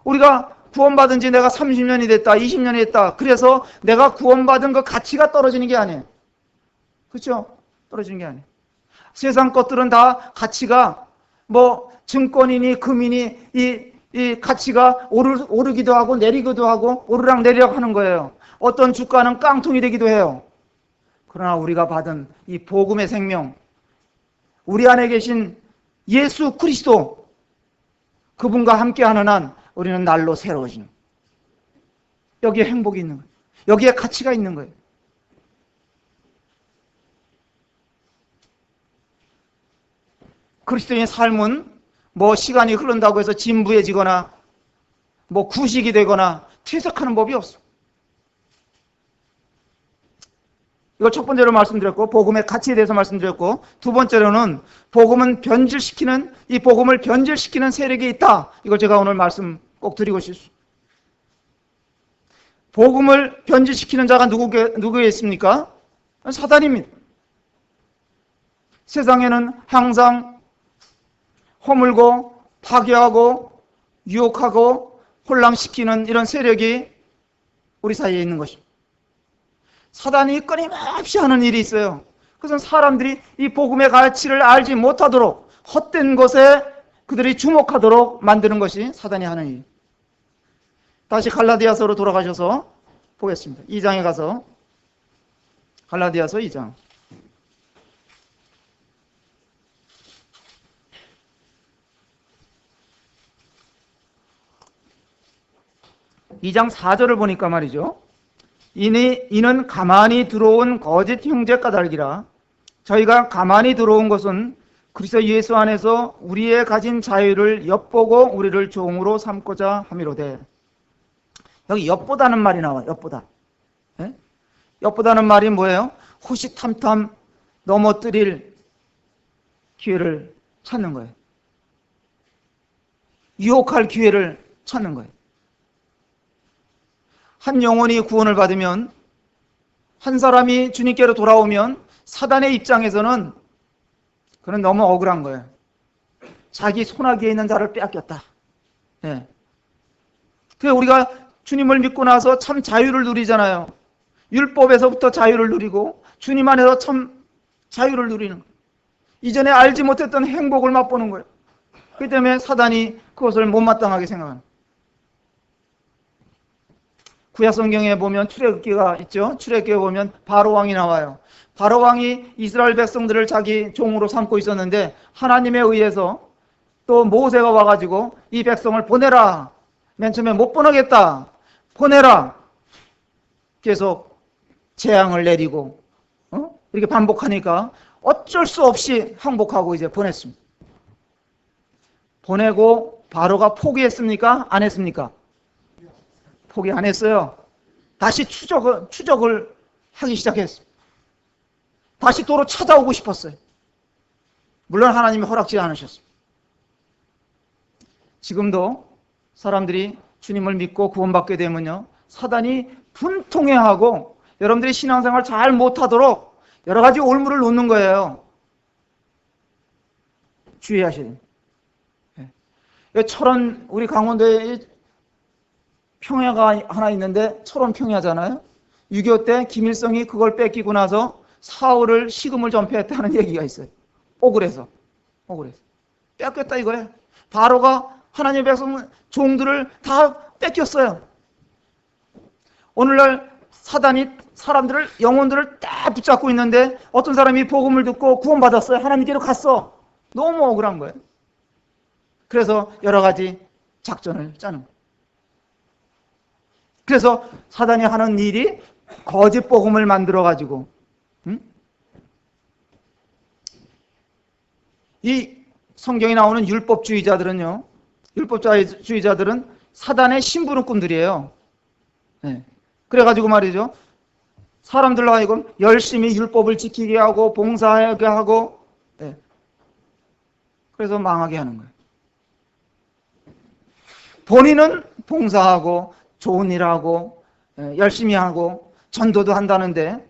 우리가 구원받은 지 내가 30년이 됐다, 20년이 됐다. 그래서 내가 구원받은 그 가치가 떨어지는 게 아니에요. 그렇죠? 떨어지는 게 아니에요. 세상 것들은 다 가치가 뭐 증권이니 금이니 이 가치가 오르기도 하고 내리기도 하고 오르락내리락 하는 거예요. 어떤 주가는 깡통이 되기도 해요. 그러나 우리가 받은 이 복음의 생명, 우리 안에 계신 예수 그리스도, 그분과 함께하는 한 우리는 날로 새로워지는 거예요. 여기에 행복이 있는 거예요. 여기에 가치가 있는 거예요. 그리스도인의 삶은 뭐 시간이 흐른다고 해서 진부해지거나 뭐 구식이 되거나 퇴색하는 법이 없어. 이걸 첫 번째로 말씀드렸고, 복음의 가치에 대해서 말씀드렸고, 두 번째로는 복음은 변질시키는, 이 복음을 변질시키는 세력이 있다. 이걸 제가 오늘 말씀 꼭 드리고 싶습니다. 복음을 변질시키는 자가 누구에 있습니까? 사단입니다. 세상에는 항상 허물고 파괴하고 유혹하고 혼란시키는 이런 세력이 우리 사이에 있는 것입니다. 사단이 끊임없이 하는 일이 있어요. 그래서 사람들이 이 복음의 가치를 알지 못하도록 헛된 것에 그들이 주목하도록 만드는 것이 사단이 하는 일. 다시 갈라디아서로 돌아가셔서 보겠습니다. 2장에 가서 갈라디아서 2장. 이 장 4절을 보니까 말이죠. 이는 가만히 들어온 거짓 형제 까닭이라. 저희가 가만히 들어온 것은 그리스도 예수 안에서 우리의 가진 자유를 엿보고 우리를 종으로 삼고자 함이로되. 여기 엿보다는 말이 나와요. 엿보다. 예? 엿보다는 말이 뭐예요? 호시탐탐 넘어뜨릴 기회를 찾는 거예요. 유혹할 기회를 찾는 거예요. 한 영혼이 구원을 받으면, 한 사람이 주님께로 돌아오면 사단의 입장에서는 그는 너무 억울한 거예요. 자기 손아귀에 있는 자를 빼앗겼다. 예. 그래서 우리가 주님을 믿고 나서 참 자유를 누리잖아요. 율법에서부터 자유를 누리고 주님 안에서 참 자유를 누리는 거예요. 이전에 알지 못했던 행복을 맛보는 거예요. 그렇기 때문에 사단이 그것을 못마땅하게 생각하는 거예요. 구약성경에 보면 출애굽기가 있죠. 출애굽기에 보면 바로왕이 나와요. 바로왕이 이스라엘 백성들을 자기 종으로 삼고 있었는데 하나님에 의해서 또 모세가 와가지고 이 백성을 보내라. 맨 처음에 못 보내겠다. 보내라. 계속 재앙을 내리고 이렇게 반복하니까 어쩔 수 없이 항복하고 이제 보냈습니다. 보내고 바로가 포기했습니까? 안 했습니까? 포기 안 했어요. 다시 추적을 하기 시작했어요. 다시 도로 찾아오고 싶었어요. 물론 하나님이 허락지 않으셨어요. 지금도 사람들이 주님을 믿고 구원받게 되면요, 사단이 분통해하고 여러분들이 신앙생활 잘 못하도록 여러 가지 올무를 놓는 거예요. 주의하셔야 됩니다. 철원, 우리 강원도에 평야가 하나 있는데 철원 평야잖아요. 6.25 때 김일성이 그걸 뺏기고 나서 사흘을 식음을 전폐했다는 얘기가 있어요. 억울해서. 뺏겼다 이거예요. 바로가 하나님의 백성 종들을 다 뺏겼어요. 오늘날 사단이 사람들을, 영혼들을 다 붙잡고 있는데 어떤 사람이 복음을 듣고 구원받았어요. 하나님께로 갔어. 너무 억울한 거예요. 그래서 여러 가지 작전을 짜는 거예요. 그래서 사단이 하는 일이 거짓 복음을 만들어가지고, 이 성경에 나오는 율법주의자들은요, 율법주의자들은 사단의 심부름꾼들이에요. 네. 그래가지고 말이죠, 사람들로 하여금 열심히 율법을 지키게 하고 봉사하게 하고, 네. 그래서 망하게 하는 거예요. 본인은 봉사하고 좋은 일하고 열심히 하고 전도도 한다는데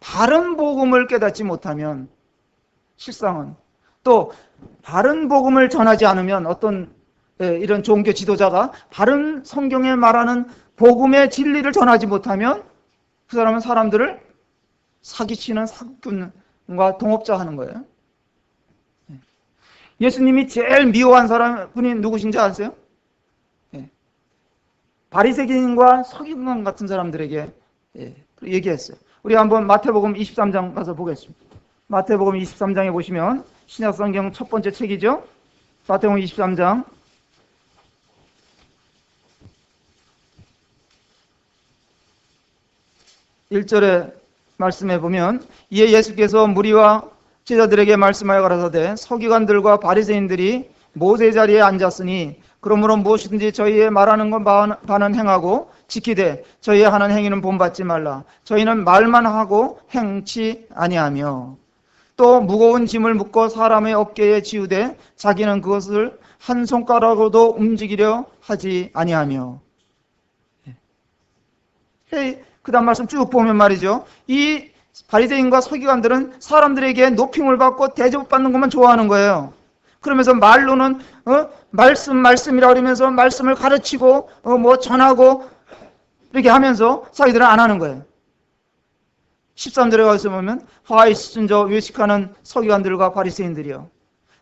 바른 복음을 깨닫지 못하면 실상은, 또 바른 복음을 전하지 않으면 어떤 이런 종교 지도자가 바른 성경에 말하는 복음의 진리를 전하지 못하면 그 사람은 사람들을 사기치는 사기꾼과 동업자 하는 거예요. 예수님이 제일 미워한 분이 누구신지 아세요? 바리새인과 서기관 같은 사람들에게 얘기했어요. 우리 한번 마태복음 23장 가서 보겠습니다. 마태복음 23장에 보시면 신약성경 첫 번째 책이죠. 마태복음 23장 1절에 말씀해 보면, 이에 예수께서 무리와 제자들에게 말씀하여 가라사대 서기관들과 바리새인들이 모세 자리에 앉았으니 그러므로 무엇이든지 저희의 말하는 것 반은 행하고 지키되 저희의 하는 행위는 본받지 말라. 저희는 말만 하고 행치 아니하며 또 무거운 짐을 묶어 사람의 어깨에 지우되 자기는 그것을 한 손가락으로도 움직이려 하지 아니하며. 그 다음 말씀 쭉 보면 말이죠. 이 바리새인과 서기관들은 사람들에게 높임을 받고 대접받는 것만 좋아하는 거예요. 그러면서 말로는 말씀이라고 그러면서 말씀을 가르치고 전하고 이렇게 하면서 자기들은 안 하는 거예요. 13절에 가서 보면 화 있으신 저 외식하는 서기관들과 바리새인들이요,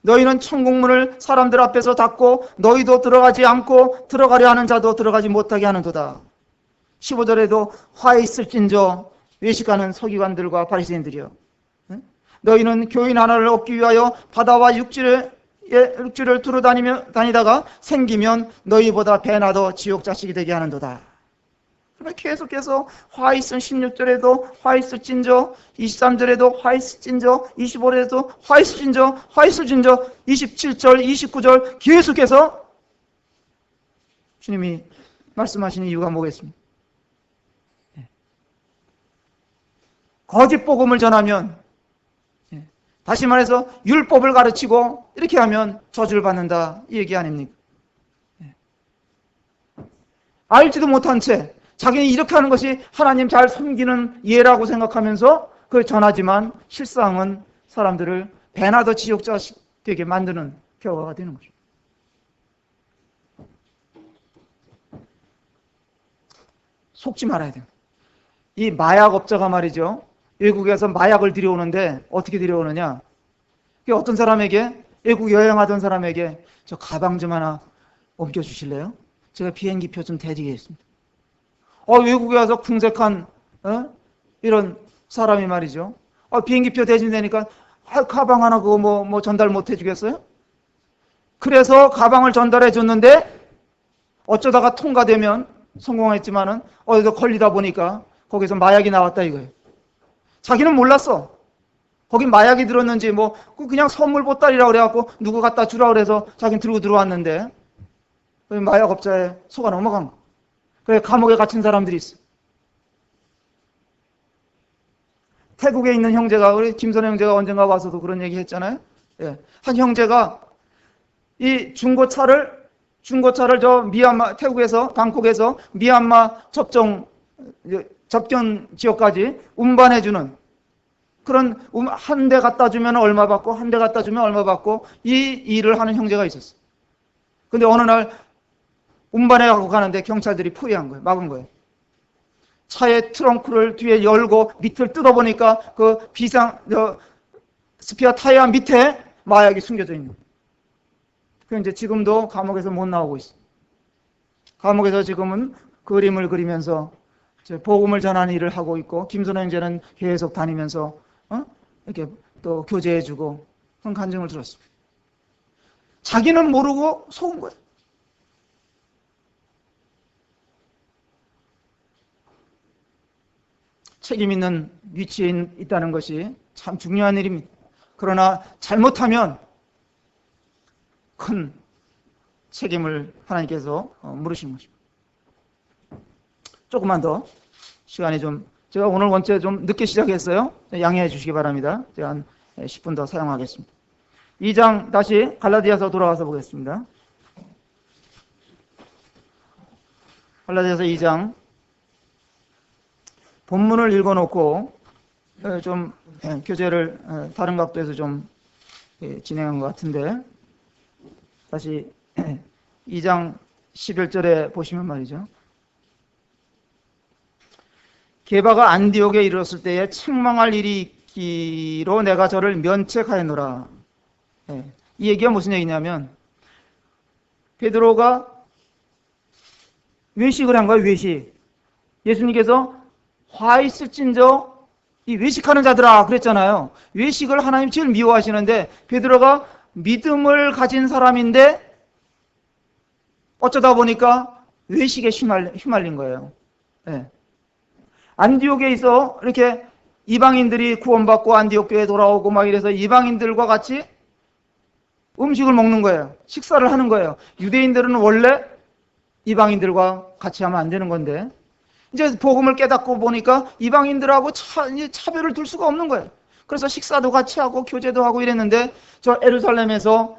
너희는 천국문을 사람들 앞에서 닫고 너희도 들어가지 않고 들어가려 하는 자도 들어가지 못하게 하는도다. 15절에도 화 있을진저 외식하는 서기관들과 바리새인들이요, 너희는 교인 하나를 얻기 위하여 바다와 육지를 두루 다니다가 생기면 너희보다 배나 더 지옥 자식이 되게 하는도다. 계속해서 화 있은 16절에도 화 있을진저, 23절에도 화 있을진저, 25절에도 화 있을진저, 화 있을진저, 27절, 29절 계속해서 주님이 말씀하시는 이유가 뭐겠습니까? 거짓 복음을 전하면, 다시 말해서 율법을 가르치고 이렇게 하면 저주를 받는다, 이 얘기 아닙니까? 알지도 못한 채 자기는 이렇게 하는 것이 하나님 잘 섬기는 예라고 생각하면서 그걸 전하지만 실상은 사람들을 배나 더 지옥자 되게 만드는 결과가 되는 거죠. 속지 말아야 돼요. 이 마약업자가 말이죠, 외국에서 마약을 들여오는데 어떻게 들여오느냐, 어떤 사람에게, 외국 여행하던 사람에게 저 가방 좀 하나 옮겨주실래요? 제가 비행기표 좀 대드리겠습니다. 외국에 와서 궁색한 이런 사람이 말이죠, 비행기표 대신되니까 가방 하나 그거 뭐 전달 못 해주겠어요? 그래서 가방을 전달해 줬는데 어쩌다가 통과되면 성공했지만은 어디서 걸리다 보니까 거기서 마약이 나왔다 이거예요. 자기는 몰랐어. 거기 마약이 들었는지 그냥 선물 보따리라고 그래갖고 누구 갖다 주라 그래서 자기는 들고 들어왔는데 마약업자에 속아 넘어간 거. 그래 감옥에 갇힌 사람들이 있어. 태국에 있는 형제가, 우리 김선혜 형제가 언젠가 와서도 그런 얘기 했잖아요. 한 형제가 이 중고차를 저 미얀마, 태국에서 방콕에서 미얀마 접견 지역까지 운반해주는 그런, 한 대 갖다 주면 얼마 받고 한 대 갖다 주면 얼마 받고 이 일을 하는 형제가 있었어. 근데 어느 날 운반해 갖고 가는데 경찰들이 포위한 거예요. 막은 거예요. 차의 트렁크를 뒤에 열고 밑을 뜯어보니까 그 스피어 타이어 밑에 마약이 숨겨져 있는 거예요. 그 이제 지금도 감옥에서 못 나오고 있어요. 감옥에서 지금은 그림을 그리면서 복음을 전하는 일을 하고 있고, 김선호 형제는 계속 다니면서 이렇게 또 교제해주고 그런 간증을 들었습니다. 자기는 모르고 속은 거예요. 책임 있는 위치에 있다는 것이 참 중요한 일입니다. 그러나 잘못하면 큰 책임을 하나님께서 물으시는 것입니다. 조금만 더 시간이 제가 오늘 원체 좀 늦게 시작했어요. 양해해 주시기 바랍니다. 제가 한 10분 더 사용하겠습니다. 2장 다시 갈라디아서 돌아가서 보겠습니다. 갈라디아서 2장 본문을 읽어놓고 좀 교재를 다른 각도에서 좀 진행한 것 같은데, 다시 2장 11절에 보시면 말이죠, 게바가 안디옥에 이르렀을 때에 책망할 일이 있기로 내가 저를 면책하였노라. 이 얘기가 무슨 얘기냐면, 베드로가 외식을 한 거예요. 외식. 예수님께서 화 있을진저 이 외식하는 자들아 그랬잖아요. 외식을 하나님 제일 미워하시는데 베드로가 믿음을 가진 사람인데 어쩌다 보니까 외식에 휘말린 거예요. 안디옥에 있어 이렇게 이방인들이 구원받고 안디옥 교회에 돌아오고 막 이래서 이방인들과 같이 음식을 먹는 거예요. 식사를 하는 거예요. 유대인들은 원래 이방인들과 같이 하면 안 되는 건데, 이제 복음을 깨닫고 보니까 이방인들하고 차별을 둘 수가 없는 거예요. 그래서 식사도 같이 하고 교제도 하고 이랬는데, 저 에루살렘에서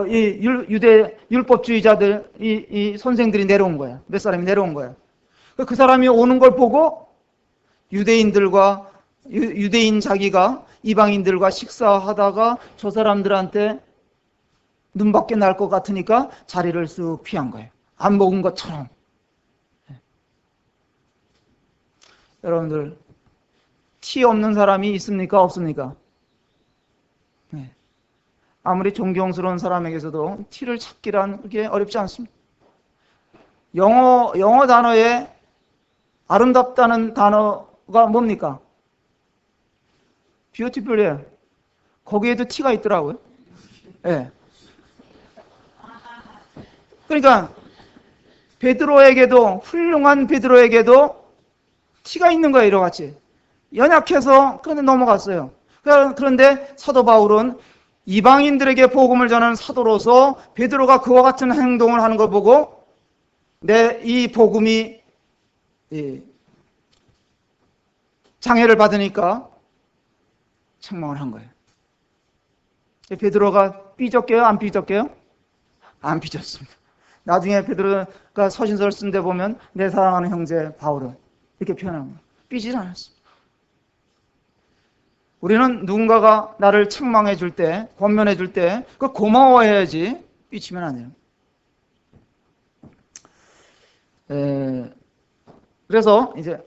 이 유대 율법주의자들 이 선생들이 내려온 거예요. 몇 사람이 내려온 거예요. 그 사람이 오는 걸 보고 유대인들과 유대인 자기가 이방인들과 식사하다가 저 사람들한테 눈밖에 날 것 같으니까 자리를 쓱 피한 거예요. 안 먹은 것처럼. 여러분들, 티 없는 사람이 있습니까? 없습니까? 네. 아무리 존경스러운 사람에게서도 티를 찾기란 그렇게 어렵지 않습니다. 영어 단어에 아름답다는 단어가 뭡니까? beautiful이에요. 거기에도 티가 있더라고요. 네. 그러니까 베드로에게도, 훌륭한 베드로에게도 티가 있는 거예요. 이러같이 연약해서 그런데 넘어갔어요. 그런데 사도 바울은 이방인들에게 복음을 전하는 사도로서 베드로가 그와 같은 행동을 하는 걸 보고 이 복음이 장애를 받으니까 책망을 한 거예요. 베드로가 삐졌게요? 안 삐졌게요? 안 삐졌습니다. 나중에 베드로가 서신서를 쓴 데 보면 내 사랑하는 형제 바울은 이렇게 표현한 거예요. 삐질 않았습니다. 우리는 누군가가 나를 책망해 줄 때, 권면해 줄 때, 그 고마워해야지 삐치면 안 돼요. 그래서 이제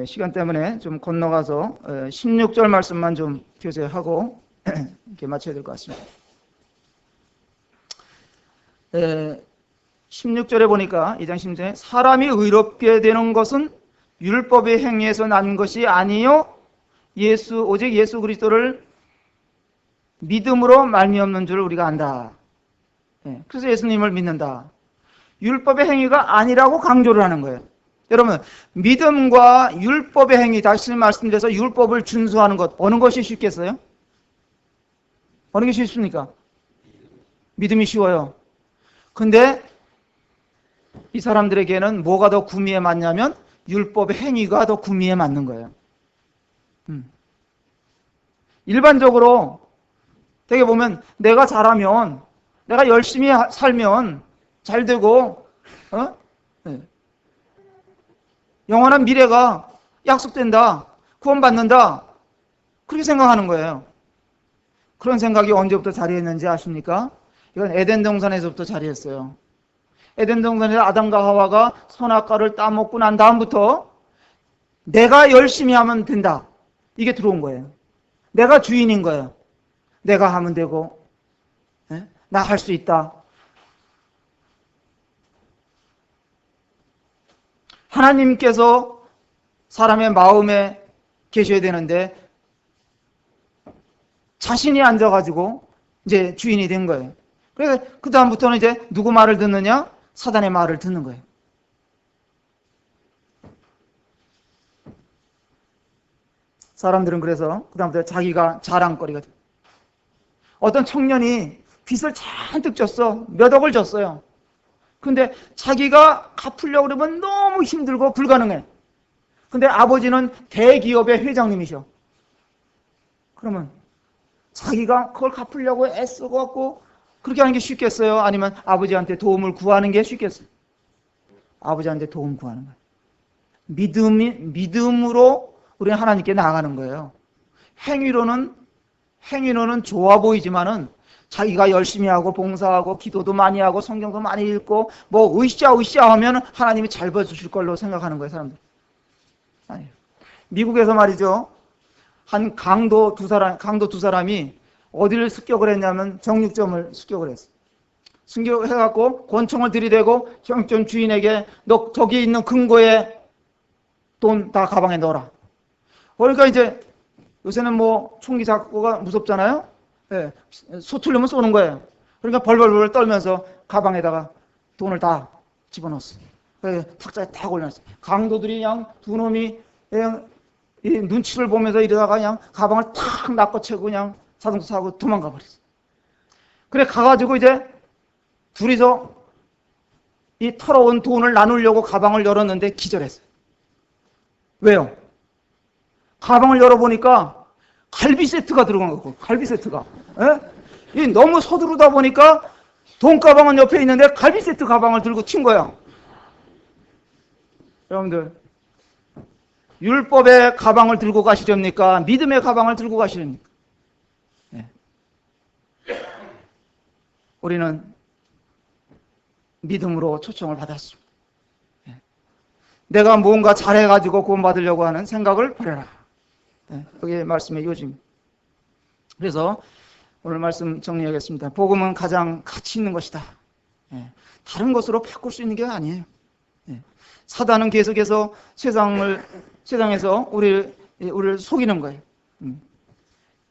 시간 때문에 좀 건너가서 16절 말씀만 좀 교제하고 이렇게 마쳐야 될 것 같습니다. 16절에 보니까 2장 16절에 사람이 의롭게 되는 것은 율법의 행위에서 난 것이 아니요 오직 예수 그리스도를 믿음으로 말미암는 줄 우리가 안다. 그래서 예수님을 믿는다. 율법의 행위가 아니라고 강조를 하는 거예요. 여러분, 믿음과 율법의 행위, 다시 말씀드려서 율법을 준수하는 것, 어느 것이 쉽겠어요? 어느 게 쉽습니까? 믿음이 쉬워요. 근데 이 사람들에게는 뭐가 더 구미에 맞냐면 율법의 행위가 더 구미에 맞는 거예요. 일반적으로 되게 보면 내가 잘하면, 내가 열심히 살면 잘 되고 영원한 미래가 약속된다, 구원받는다, 그렇게 생각하는 거예요. 그런 생각이 언제부터 자리했는지 아십니까? 이건 에덴 동산에서부터 자리했어요. 에덴 동산에서 아담과 하와가 선악과를 따먹고 난 다음부터 내가 열심히 하면 된다, 이게 들어온 거예요. 내가 주인인 거예요. 내가 하면 되고 나 할 수 있다. 하나님께서 사람의 마음에 계셔야 되는데 자신이 앉아가지고 이제 주인이 된 거예요. 그래서 그 다음부터는 이제 누구 말을 듣느냐? 사단의 말을 듣는 거예요. 사람들은 그래서 그 다음부터 자기가 자랑거리가 돼요. 어떤 청년이 빚을 잔뜩 졌어. 몇 억을 졌어요. 근데 자기가 갚으려고 그러면 너무 힘들고 불가능해. 근데 아버지는 대기업의 회장님이셔. 그러면 자기가 그걸 갚으려고 애써갖고 그렇게 하는 게 쉽겠어요? 아니면 아버지한테 도움을 구하는 게 쉽겠어요? 아버지한테 도움 구하는 거예요. 믿음으로 우리는 하나님께 나아가는 거예요. 행위로는 좋아 보이지만은 자기가 열심히 하고 봉사하고 기도도 많이 하고 성경도 많이 읽고 뭐 으쌰 하면 하나님이 잘 봐주실 걸로 생각하는 거예요, 사람들. 아니에요. 미국에서 말이죠, 한 강도 두 사람이 어디를 습격을 했냐면 정육점을 습격을 했어요. 습격해갖고 권총을 들이대고 정육점 주인에게 너 저기 있는 금고에 돈 다 가방에 넣어라. 그러니까 이제 요새는 뭐 총기 잡고가 무섭잖아요. 소틀리면 쏘는 거예요. 그러니까 벌벌 떨면서 가방에다가 돈을 다 집어넣었어요. 탁자에 딱 올려놨어요. 강도들이 그냥 두 놈이 그냥 이 눈치를 보면서 이러다가 그냥 가방을 탁 낚아채고 그냥 자동차 타고 도망가 버렸어요. 그래 가가지고 이제 둘이서 이 털어온 돈을 나누려고 가방을 열었는데 기절했어요. 왜요? 가방을 열어보니까 갈비 세트가 들어간 거고, 갈비 세트가. 예? 이 너무 서두르다 보니까 돈 가방은 옆에 있는데 갈비 세트 가방을 들고 튄 거야. 여러분들, 율법의 가방을 들고 가시렵니까? 믿음의 가방을 들고 가시렵니까? 예. 우리는 믿음으로 초청을 받았습니다. 예. 내가 뭔가 잘해가지고 구원받으려고 하는 생각을 버려라. 예. 그게 말씀의 요지입니다. 그래서 오늘 말씀 정리하겠습니다. 복음은 가장 가치 있는 것이다. 예. 다른 것으로 바꿀 수 있는 게 아니에요. 예. 사단은 계속해서 세상에서 우리를 속이는 거예요.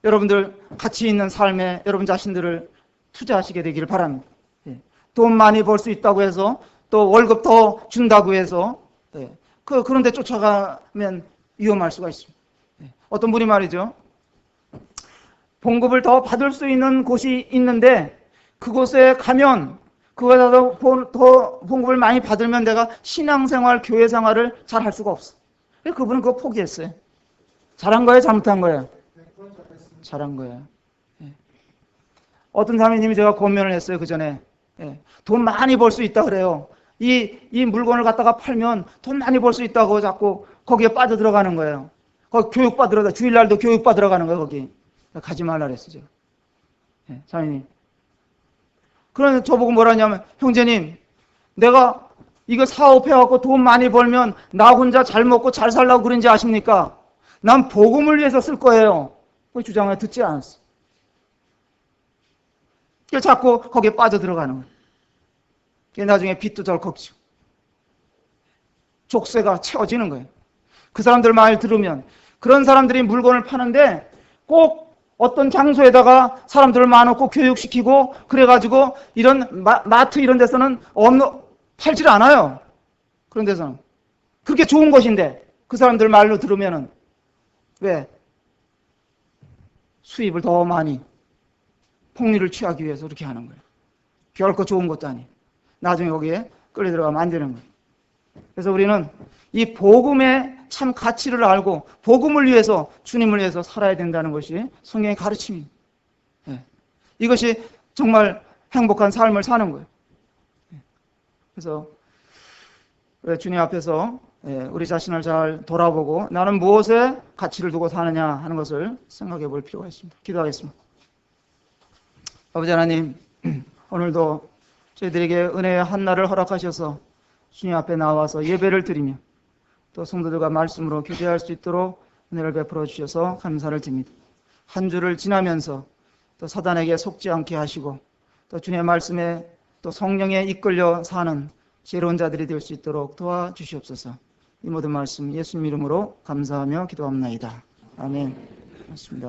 여러분들 가치 있는 삶에 여러분 자신들을 투자하시게 되기를 바랍니다. 예. 돈 많이 벌 수 있다고 해서 또 월급 더 준다고 해서 그런데 쫓아가면 위험할 수가 있습니다. 예. 어떤 분이 말이죠. 봉급을 더 받을 수 있는 곳이 있는데 그곳에 가면 그거보다 더 봉급을 많이 받으면 내가 신앙생활, 교회생활을 잘 할 수가 없어. 그분은 그거 포기했어요. 잘한 거예요? 잘못한 거예요? 잘한 거예요. 예. 어떤 사모님이 제가 권면을 했어요. 그 전에. 예. 돈 많이 벌 수 있다 그래요. 이 물건을 갖다가 팔면 돈 많이 벌 수 있다고 자꾸 거기에 빠져들어가는 거예요. 거기 교육받으러, 주일날도 교육받으러 가는 거예요. 거기. 가지 말라 그랬어요. 제가. 예. 사모님. 그러면 저보고 뭐라냐면, 형제님, 내가 이거 사업해갖고 돈 많이 벌면 나 혼자 잘 먹고 잘 살라고 그런지 아십니까? 난 복음을 위해서 쓸 거예요. 그 주장을 듣지 않았어. 그래서 자꾸 거기에 빠져들어가는 거예요. 나중에 빚도 덜컥 지고 족쇄가 채워지는 거예요. 그 사람들 말 들으면 그런 사람들이 물건을 파는데 꼭 어떤 장소에다가 사람들을 많고 교육시키고 그래가지고 이런 마트 이런 데서는 팔질 않아요. 그런 데서는. 그게 좋은 것인데 그 사람들 말로 들으면은 왜? 수입을 더 많이 폭리를 취하기 위해서 그렇게 하는 거예요. 결코 좋은 것도 아니에요. 나중에 거기에 끌려 들어가면 안 되는 거예요. 그래서 우리는 이 복음의 참 가치를 알고 복음을 위해서 주님을 위해서 살아야 된다는 것이 성경의 가르침입니다. 예. 이것이 정말 행복한 삶을 사는 거예요. 예. 그래서 주님 앞에서 우리 자신을 잘 돌아보고 나는 무엇에 가치를 두고 사느냐 하는 것을 생각해 볼 필요가 있습니다. 기도하겠습니다. 아버지 하나님, 오늘도 저희들에게 은혜의 한날을 허락하셔서 주님 앞에 나와서 예배를 드리며 또 성도들과 말씀으로 교제할 수 있도록 은혜를 베풀어 주셔서 감사를 드립니다. 한 주를 지나면서 또 사단에게 속지 않게 하시고 또 주님의 말씀에 또 성령에 이끌려 사는 지혜로운 자들이 될 수 있도록 도와주시옵소서. 이 모든 말씀 예수님 이름으로 감사하며 기도합나이다. 아멘. 맞습니다.